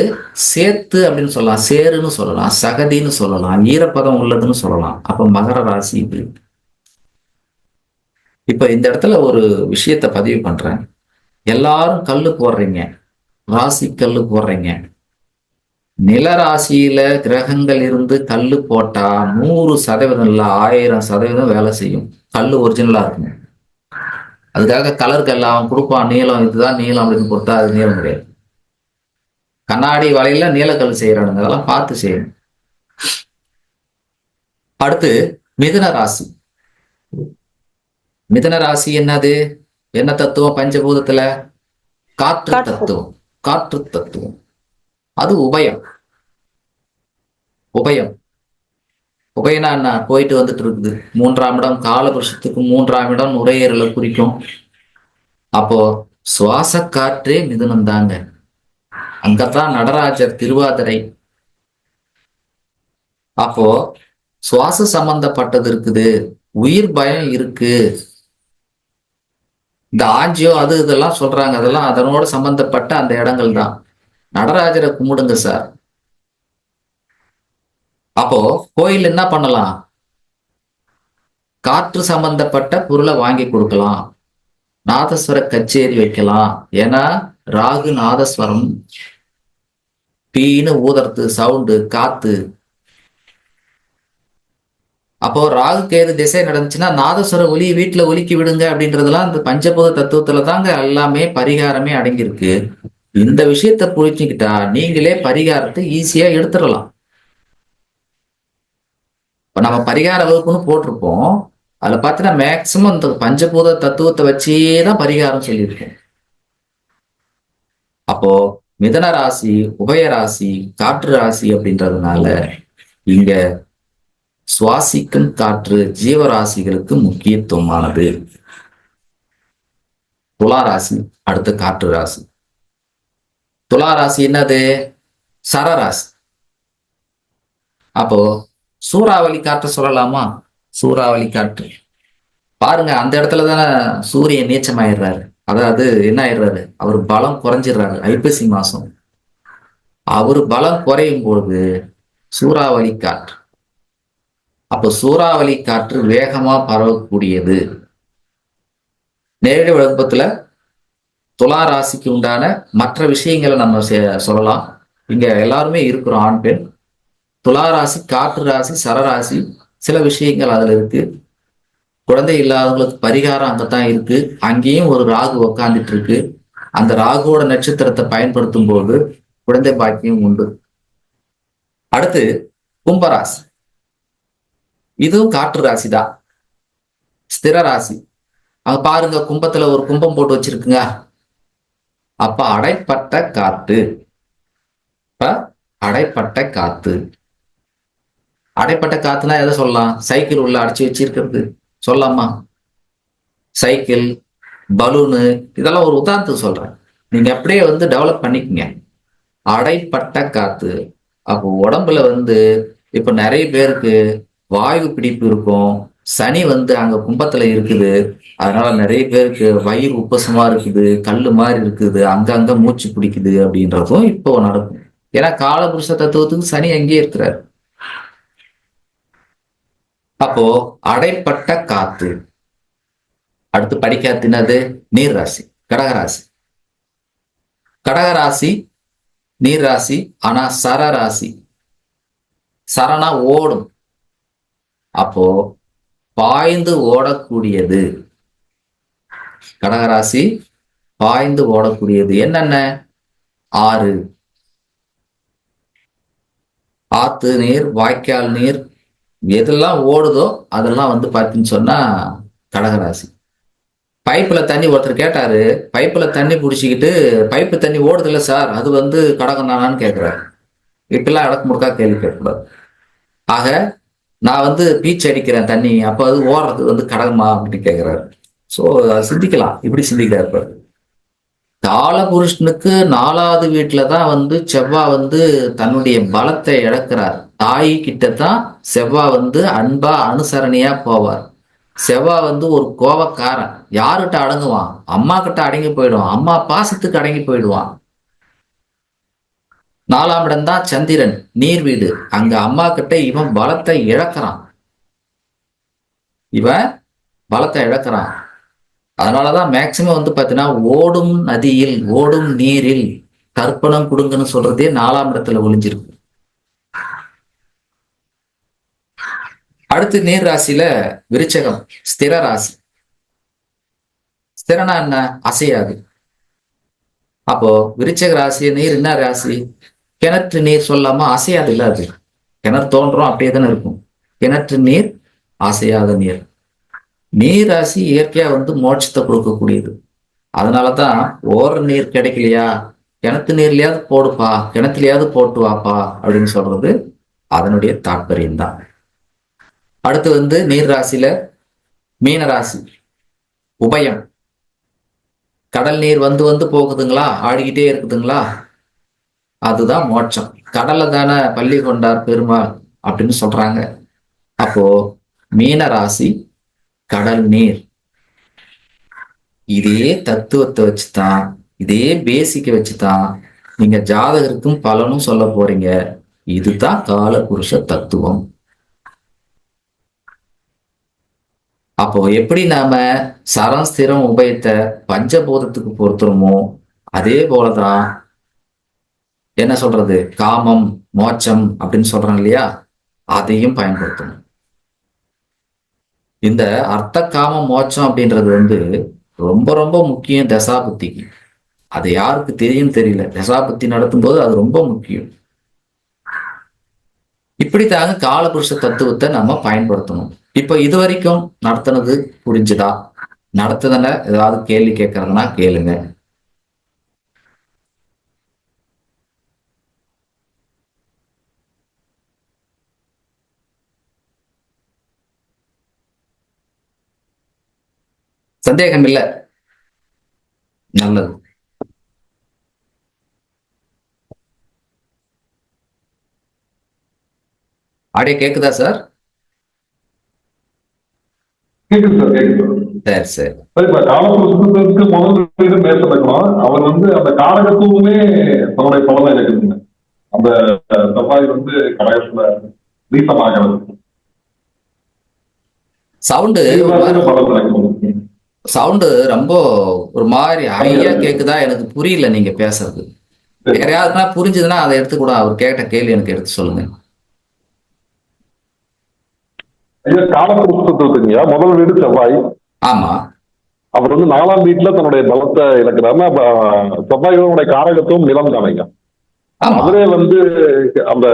சேர்த்து அப்படின்னு சொல்லலாம், சேருன்னு சொல்லலாம், சகதின்னு சொல்லலாம், ஈரப்பதம் உள்ளதுன்னு சொல்லலாம். அப்ப மகர ராசி இது. இப்ப இந்த இடத்துல ஒரு விஷயத்த பதிவு பண்றேன். எல்லாரும் கல்லு போடுறீங்க, ராசி கல்லு போடுறீங்க. நிலராசியில கிரகங்கள் இருந்து கல்லு போட்டா 100% இல்ல 1000% வேலை செய்யும். கல்லு ஒரிஜினலா இருக்கும். அதுக்காக கலர் கல் அவன் கொடுப்பான், நீளம் இதுதான் நீளம் அப்படின்னு கொடுத்தா அது நீளம் கிடையாது. கண்ணாடி வலையில நீலக்கல் செய்யறானுங்க, அதெல்லாம் பார்த்து செய்யணும். அடுத்து மிதுன ராசி. மிதுன ராசி என்னது? என்ன தத்துவம்? பஞ்சபூதத்துல காற்று தத்துவம். காற்று தத்துவம். அது உபயம். உபயனா என்ன? போயிட்டு வந்துட்டு இருக்குது. 3ஆம் இடம் காலபுருஷத்துக்கு 3ஆம் இடம் நுரையீரலை குறிக்கும். அப்போ சுவாச காற்றே மிதுனம் தாங்க. அங்கதான் நடராஜர் திருவாதிரை. அப்போ சுவாச சம்பந்தப்பட்டது இருக்குது, உயிர் பயம் இருக்கு. இந்த ஆஞ்சியோ அது இதெல்லாம் சொல்றாங்க, அதெல்லாம் அதனோட சம்பந்தப்பட்ட அந்த இடங்கள் தான். நடராஜரை கும்பிடுங்க சார். அப்போ கோயில் என்ன பண்ணலாம்? காற்று சம்பந்தப்பட்ட பொருளை வாங்கி கொடுக்கலாம், நாதஸ்வர கச்சேரி வைக்கலாம். ஏன்னா ராகு நாதஸ்வரம், பீனு ஊதறது சவுண்டு, காத்து. அப்போ ராகு கேது திசை நடந்துச்சுன்னா நாதஸ்வர ஒலி வீட்டுல ஒலிக்கி விடுங்க அப்படின்றதெல்லாம் இந்த பஞ்சபூத தத்துவத்துல தாங்க எல்லாமே பரிகாரமே அடங்கியிருக்கு. இந்த விஷயத்த புரிஞ்சுக்கிட்டா நீங்களே பரிகாரத்தை ஈஸியா எடுத்துடலாம். இப்ப நம்ம பரிகார வகுப்புன்னு போட்டிருப்போம். அதுல பார்த்தீங்கன்னா மேக்சிமம் இந்த பஞ்சபூத தத்துவத்தை வச்சேதான் பரிகாரம் சொல்லியிருக்கோம். அப்போ மிதன ராசி, உபய ராசி, காற்று ராசி அப்படின்றதுனால இங்க சுவாசிக்கும் காற்று ஜீவராசிகளுக்கு முக்கியத்துவமானது. துலா ராசி அடுத்து காற்று ராசி. துலா ராசி என்னது? சரராசி. அப்போ சூறாவளி காற்று சொல்லலாமா? சூறாவளி காற்று பாருங்க, அந்த இடத்துல தானே சூரியன் நீச்சமாயிடுறாரு. அதாவது என்ன ஆயிடுறாரு? அவர் பலம் குறைஞ்சிடுறாரு. ஐப்பசி மாசம் அவர் பலம் குறையும் பொழுது சூறாவளி காற்று. அப்போ சூறாவளி காற்று வேகமா பரவக்கூடியது. நேரடி விளக்கத்துல துலா ராசிக்கு உண்டான மற்ற விஷயங்களை நம்ம சொல்லலாம். இங்க எல்லாருமே இருக்கிறோம், ஆண் பெண். துலா ராசி, காற்று ராசி, சரராசி, சில விஷயங்கள் அதுல இருக்கு. குழந்தை இல்லாதவங்களுக்கு பரிகாரம் அங்கதான் இருக்கு. அங்கேயும் ஒரு ராகு உக்காந்துட்டு இருக்கு. அந்த ராகுவோட நட்சத்திரத்தை பயன்படுத்தும் போது குழந்தை பாக்கியம் உண்டு. அடுத்து கும்பராசி. இதுவும் காற்று ராசி தான், ஸ்திர ராசி. அங்க பாருங்க, கும்பத்துல ஒரு கும்பம் போட்டு வச்சிருக்குங்க. அப்ப அடைப்பட்ட காத்து. அடைப்பட்ட காத்து. அடைப்பட்ட காத்துனா எதை சொல்லலாம்? சைக்கிள் உள்ள அடைச்சி வச்சிருக்கிறது சொல்லலாமா? சைக்கிள், பலூனு, இதெல்லாம் ஒரு உதாரணத்துக்கு சொல்றேன். நீங்க அப்படியே டெவலப் பண்ணிக்கங்க. அடைப்பட்ட காத்து. அப்போ உடம்புல இப்ப நிறைய பேருக்கு வாயு பிடிப்பு இருக்கும். சனி அங்க கும்பத்துல இருக்குது. அதனால நிறைய பேருக்கு வயிறு உப்பசமா இருக்குது, கல்லு மாதிரி இருக்குது, அங்கங்க மூச்சு பிடிக்குது அப்படின்றதும் இப்போ நடக்கும். ஏன்னா காலபுருஷ தத்துவத்துக்கு சனி அங்கேயே இருக்கிறார். அப்போ அடைப்பட்ட காத்து. அடுத்து படிக்காத்தினது நீர் ராசி, கடகராசி. கடகராசி நீர் ராசி, ஆனா சரராசி. சரணா ஓடும். அப்போ பாய்ந்து ஓடக்கூடியது. கடகராசி பாய்ந்து ஓடக்கூடியது என்னென்ன? ஆறு, ஆத்து நீர், வாய்க்கால் நீர், எதெல்லாம் ஓடுதோ அதெல்லாம் பார்த்தீங்கன்னு சொன்னா கடகராசி. பைப்புல தண்ணி ஒருத்தர் கேட்டாரு, பைப்புல தண்ணி பிடிச்சிக்கிட்டு பைப்பு தண்ணி ஓடுது இல்லை சார், அது கடகம் தானான்னு கேட்கிறாரு. இப்பெல்லாம் அடக்கு முடுக்கா கேள்வி கேட்கக்கூடாது. ஆக நான் பீச் அடிக்கிறேன் தண்ணி, அப்போ அது ஓடுறது கடகமா அப்படின்னு கேட்கிறாரு. ஸோ சிந்திக்கலாம், இப்படி சிந்திக்கிறார். காலபுருஷனுக்கு 4வது வீட்டுலதான் செவ்வாய் தன்னுடைய பலத்தை இழக்கிறார். தாய் கிட்டதான் செவ்வாய் அன்பா அனுசரணையா போவார். செவ்வாய் ஒரு கோபக்காரன். யாருகிட்ட அடங்குவான்? அம்மா கிட்ட அடங்கி போயிடுவான். அம்மா பாசத்துக்கு அடங்கி போயிடுவான். 4ஆம் இடம் தான் சந்திரன், நீர் வீடு. அங்க அம்மா கிட்ட இவன் பலத்தை இழக்கிறான். அதனாலதான் மேக்சிமம் பாத்தீங்கன்னா ஓடும் நதியில், ஓடும் நீரில் தர்ப்பணம் கொடுங்கன்னு சொல்றதே 4ஆம் இடத்துல ஒளிஞ்சிருக்கு. அடுத்து நீர் ராசியில விருச்சகம், ஸ்திர ராசி. ஸ்திரனா என்ன? அசையாது. அப்போ விருச்சக ராசி நீர் என்ன ராசி? கிணற்று நீர் சொல்லாம அசையாது. இல்ல, அது கிணறு தோன்றும் அப்படியே தானே இருக்கும். கிணற்று நீர், அசையாத நீர். நீர் ராசி இயற்கையா மோட்சத்தை கொடுக்கக்கூடியது. அதனாலதான் ஓர நீர் கிடைக்கலையா, கிணத்து நீர்லயாவது போடுப்பா, கிணத்துலயாவது போட்டு வாப்பா அப்படின்னு சொல்றது அதனுடைய தாற்பயம்தான். அடுத்து நீர் ராசியில மீன ராசி, உபயம். கடல் நீர் வந்து போகுதுங்களா, ஆடிக்கிட்டே இருக்குதுங்களா, அதுதான் மோட்சம். கடல்ல தானே பள்ளி கொண்டார் பெருமாள் அப்படின்னு சொல்றாங்க. அப்போ மீன ராசி, கடல் நீர். இதே தத்துவத்தை வச்சுதான், இதே பேசிக்கை வச்சுதான் நீங்க ஜாதகருக்கும் பலனும் சொல்ல போறீங்க. இதுதான் காலபுருஷ தத்துவம். அப்போ எப்படி நாம சரம் ஸ்திரம் உபயத்தை பஞ்சபூதத்துக்கு பொறுத்துறோமோ அதே போலதான் என்ன சொல்றது, காமம் மோட்சம் அப்படின்னு சொல்றோம் இல்லையா, அதையும் பயன்படுத்தணும். இந்த அர்த்த காம மோட்சம் அப்படின்றது வந்து ரொம்ப ரொம்ப முக்கியம் தசாபுத்திக்கு. அது யாருக்கு தெரியும் தெரியல, தசாபுத்தி நடத்தும் போது அது ரொம்ப முக்கியம். இப்படித்தாங்க காலபுருஷ தத்துவத்தை நம்ம பயன்படுத்தணும். இப்ப இது வரைக்கும் நடத்தினது புரிஞ்சுதா? நடத்துதுல ஏதாவது கேள்வி கேட்கறதுனா கேளுங்க. சந்தேகம் இல்லை. நல்லது. ஆடியோ கேக்குதா சார்? கேக்குது சார், கேக்குது சார். சரி சரி. இப்ப காலபுருஷத்துக்கு முதல் வீடு மேற்கொள்ளலாம். அவர் வந்து அந்த காரகத்துவமே தன்னுடைய பலனை இருக்குதுங்க. அந்த செவ்வாய் வந்து கடகத்துல நீசமாகிறது சவுண்டு பலன் நடக்கும். சவுண்டு ரொம்ப ஒரு மாதிரி ஹையா கேக்குதா, எனக்கு புரியல நீங்க பேசுறது. வேற யாருக்குன்னா புரிஞ்சுதுன்னா அதை எடுத்து கூட அவர் கேட்ட கேள்வி எனக்கு எடுத்து சொல்லுங்க. ஐயா, காலபுருஷத்துக்குங்கய்யா முதல் வீடு செவ்வாய். ஆமா அவர் வந்து 4ஆம் வீட்டுல தன்னுடைய பலத்தை இழக்கிறாருன்னா செவ்வாயோட காரகத்துவம் நிலம் தானைங்க. ஆமா அவரே வந்து அந்த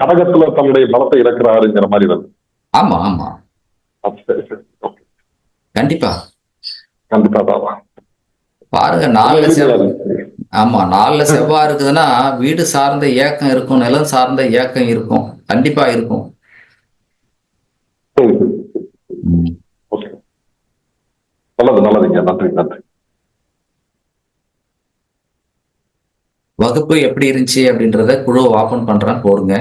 கடகத்துல தன்னுடைய பலத்தை இழக்கிறாருங்கிற மாதிரி வருது. ஆமா ஆமா சரி சரி, ஓகே. கண்டிப்பா. கண்டிப்பா தான். பாருங்க, 4ல ஆமா 4ல செவ்வாய் இருக்குதுன்னா வீடு சார்ந்த ஏக்கம் இருக்கும், நிலம் சார்ந்த ஏக்கம் இருக்கும், கண்டிப்பா இருக்கும். சரி சரி, ஓகே. நல்லது நல்லதுங்க, நன்றி நன்றி. வகுப்பு எப்படி இருந்துச்சு அப்படின்றத குழு ஓபன் பண்றேன், போடுங்க.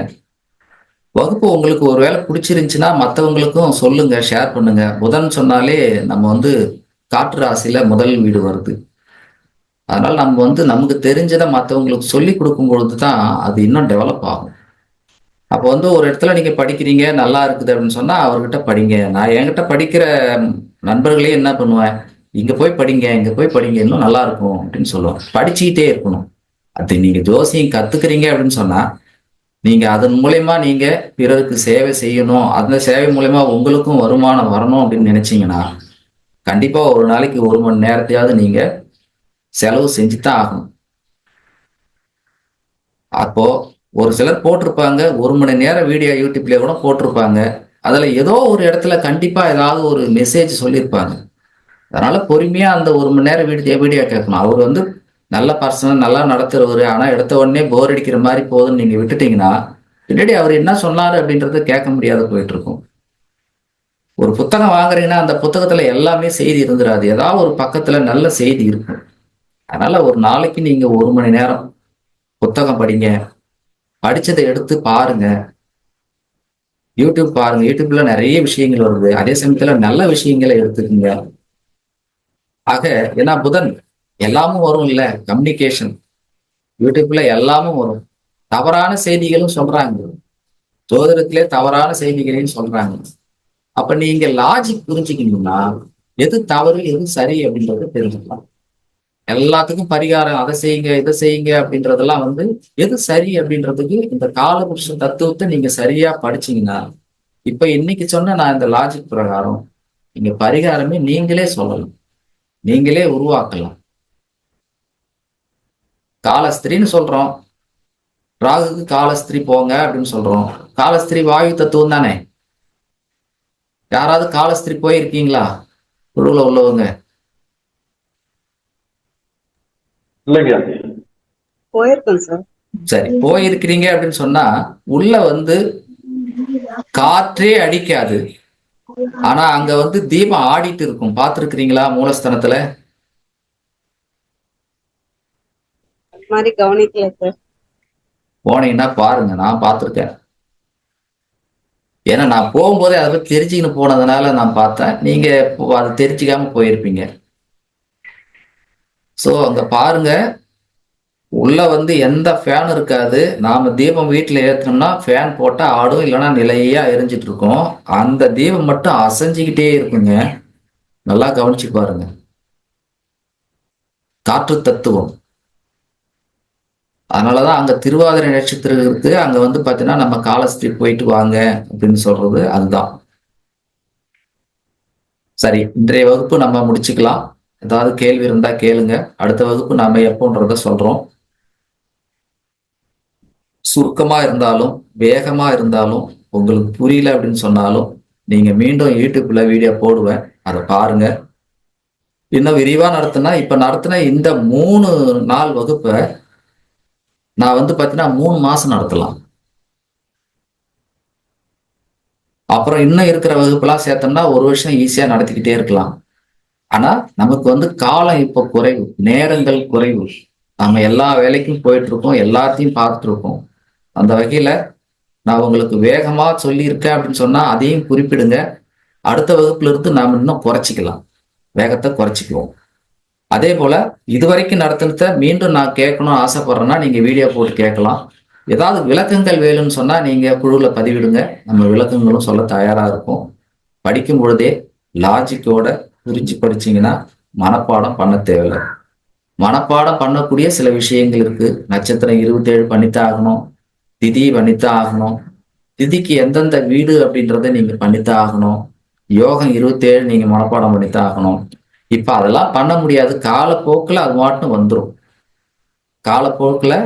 வகுப்பு உங்களுக்கு ஒருவேளை பிடிச்சிருந்துச்சுன்னா மற்றவங்களுக்கும் சொல்லுங்க, ஷேர் பண்ணுங்க. புதன் சொன்னாலே நம்ம வந்து காற்று ராசியில முதல் வீடு வருது. அதனால நம்ம வந்து நமக்கு தெரிஞ்சதை மற்றவங்களுக்கு சொல்லி கொடுக்கும் பொழுது தான் அது இன்னும் டெவலப் ஆகும். அப்போ வந்து ஒரு இடத்துல நீங்க படிக்கிறீங்க, நல்லா இருக்குது அப்படின்னு சொன்னா அவர்கிட்ட படிங்க. நான் என்கிட்ட படிக்கிற நண்பர்களே என்ன பண்ணுவேன், இங்க போய் படிங்க, இங்க போய் படிங்க, இன்னும் நல்லா இருக்கும் அப்படின்னு சொல்லுவேன். படிச்சுக்கிட்டே இருக்கணும். அது நீங்க ஜோசியம் கத்துக்கிறீங்க அப்படின்னு சொன்னா நீங்க அதன் மூலயமா நீங்க பிறருக்கு சேவை செய்யணும், அந்த சேவை மூலயமா உங்களுக்கும் வருமானம் வரணும் அப்படின்னு நினைச்சீங்கன்னா கண்டிப்பா ஒரு நாளைக்கு 1 மணி நேரத்தையாவது நீங்க செலவு செஞ்சுதான் ஆகணும். அப்போ ஒரு சிலர் போட்டிருப்பாங்க 1 மணி நேரம் வீடியோ யூடியூப்ல கூட போட்டிருப்பாங்க. அதுல ஏதோ ஒரு இடத்துல கண்டிப்பா ஏதாவது ஒரு மெசேஜ் சொல்லியிருப்பாங்க. அதனால பொறுமையா அந்த 1 மணி நேரம் வீடியோ கேட்கணும். அவர் வந்து நல்ல பர்சனல் நல்லா நடத்துறவரு, ஆனா எடுத்த உடனே போர் அடிக்கிற மாதிரி போதுன்னு நீங்க விட்டுட்டீங்கன்னா பின்னாடி அவர் என்ன சொன்னாரு அப்படின்றத கேட்க முடியாத போயிட்டு இருக்கும். ஒரு புத்தகம் வாங்குறீங்கன்னா அந்த புத்தகத்துல எல்லாமே செய்தி இருந்துராது, ஏதாவது ஒரு பக்கத்துல நல்ல செய்தி இருக்கும். அதனால ஒரு நாளைக்கு நீங்க 1 மணி நேரம் புத்தகம் படிங்க, படிச்சதை எடுத்து பாருங்க, யூடியூப் பாருங்க. யூடியூப்ல நிறைய விஷயங்கள் வருது, அதே சமயத்துல நல்ல விஷயங்களை எடுத்துக்கோங்க. ஆக ஏன்னா புதன் எல்லாமும் வரும் இல்ல, கம்யூனிகேஷன் யூடியூப்ல எல்லாமும் வரும். தவறான செய்திகளும் சொல்றாங்க, ஜோதிடத்திலே தவறான செய்திகளையும் சொல்றாங்க. அப்ப நீங்க லாஜிக் புரிஞ்சுக்கணும்னா எது தவறு எது சரி அப்படின்றத தெரிஞ்சுக்கலாம். எல்லாத்துக்கும் பரிகாரம் அதை செய்யுங்க இதை செய்யுங்க அப்படின்றதெல்லாம் வந்து எது சரி அப்படின்றதுக்கு இந்த காலபுருஷ தத்துவத்தை நீங்க சரியா படிச்சீங்கன்னா இப்ப இன்னைக்கு சொன்ன நான் இந்த லாஜிக் பிரகாரம் நீங்க பரிகாரமே நீங்களே சொல்லலாம், நீங்களே உருவாக்கலாம். காலஸ்திரின்னு சொல்றோம், ராகுக்கு காலஸ்திரி போங்க அப்படின்னு சொல்றோம். காலஸ்திரி வாயு தத்துவம் தானே. யாராவது காலஸ்திரி போயிருக்கீங்களா குழுல உள்ளவங்க? இல்லைங்க. போயிருக்கேன் சார். சரி, போயிருக்கிறீங்க அப்படின்னு சொன்னா உள்ள வந்து காற்றே அடிக்காது, ஆனா அங்க வந்து தீபம் ஆடிட்டு இருக்கும். பார்த்திருக்கிறீங்களா மூலஸ்தானத்துல? அது மாதிரி கவனிக்கல சார். போனீங்கன்னா பாருங்க, நான் பார்த்திருக்கேன். ஏன்னா நான் போகும்போதே அதை பத்தி தெரிஞ்சுக்கின்னு போனதுனால நான் பார்த்தேன். நீங்க அதை தெரிஞ்சுக்காம போயிருப்பீங்க. சோ அங்க பாருங்க, உள்ள வந்து எந்த ஃபேன் இருக்காது. நாம தீபம் வீட்டுல ஏத்துனோம்னா ஃபேன் போட்டா ஆடும், இல்லைன்னா நிலையா எரிஞ்சிட்டு இருக்கும். அந்த தீபம் மட்டும் அசைஞ்சுக்கிட்டே இருக்குங்க. நல்லா கவனிச்சு பாருங்க. காற்று தத்துவம். அதனாலதான் அங்க திருவாதிரை நட்சத்திரம் இருக்கு. அங்க வந்து பாத்தீங்கன்னா நம்ம காலஸ்திரி போயிட்டு வாங்க அப்படின்னு சொல்றது அதுதான். சரி, இன்றைய வகுப்பு நம்ம முடிச்சுக்கலாம். ஏதாவது கேள்வி இருந்தா கேளுங்க. அடுத்த வகுப்பு நாம எப்போன்றத சொல்றோம். சுருக்கமா இருந்தாலும் வேகமா இருந்தாலும் உங்களுக்கு புரியல அப்படின்னு சொன்னாலும் நீங்க மீண்டும் யூடியூப்ல வீடியோ போடுவேன், அதை பாருங்க. இன்னும் விரிவா நடத்தினா இப்ப நடத்தின இந்த 3 நாள் வகுப்பை நான் வந்து பாத்தீங்கன்னா 3 மாசம் நடத்தலாம். அப்புறம் இன்னும் இருக்கிற வகுப்பெல்லாம் சேர்த்தோம்னா 1 வருஷம் ஈஸியா நடத்திக்கிட்டே இருக்கலாம். ஆனா நமக்கு வந்து காலம் இப்போ குறைவு, நேரங்கள் குறைவு. நம்ம எல்லா வேலைக்கும் போயிட்டு இருக்கோம், எல்லாத்தையும் பார்த்துட்டு இருக்கோம். அந்த வகையில நான் உங்களுக்கு வேகமா சொல்லியிருக்கேன் அப்படின்னு சொன்னா அதையும் குறிப்பிடுங்க. அடுத்த வகுப்புல இருந்து நாம இன்னும் குறைச்சிக்கலாம், வேகத்தை குறைச்சிக்குவோம். அதே போல இதுவரைக்கும் நடத்துனத மீண்டும் நான் கேட்கணும்னு ஆசைப்படுறேன்னா நீங்க வீடியோ போட்டு கேட்கலாம். ஏதாவது விளக்கங்கள் வேணும்னு சொன்னா நீங்க குழுவில் பதிவிடுங்க, நம்ம விளக்கங்களும் சொல்ல தயாரா இருக்கும். படிக்கும் பொழுதே லாஜிக்கோட புரிஞ்சு படிச்சீங்கன்னா மனப்பாடம் பண்ண தேவையில்லை. மனப்பாடம் பண்ணக்கூடிய சில விஷயங்கள் இருக்கு. நட்சத்திரம் 27 பண்ணித்தான் ஆகணும், திதி பண்ணித்தான் ஆகணும், திதிக்கு எந்தெந்த வீடு அப்படின்றத நீங்க பண்ணித்தான் ஆகணும், யோகம் 27 நீங்க மனப்பாடம் பண்ணித்தான் ஆகணும். இப்ப அதெல்லாம் பண்ண முடியாது. காலப்போக்கில் அது மாட்டும் வந்துடும். காலப்போக்கில்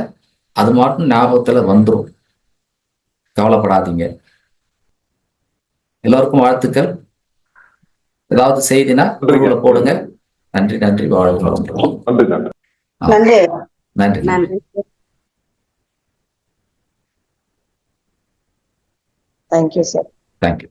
அது மாட்டும் ஞாபகத்துல வந்துடும். கவலைப்படாதீங்க. எல்லோருக்கும் வாழ்த்துக்கள். ஏதாவது செய்தினா போடுங்க. நன்றி நன்றி. வாழ்க வளமுடன். நன்றி. நன்றி நன்றி. Thank you sir. தேங்க்யூ.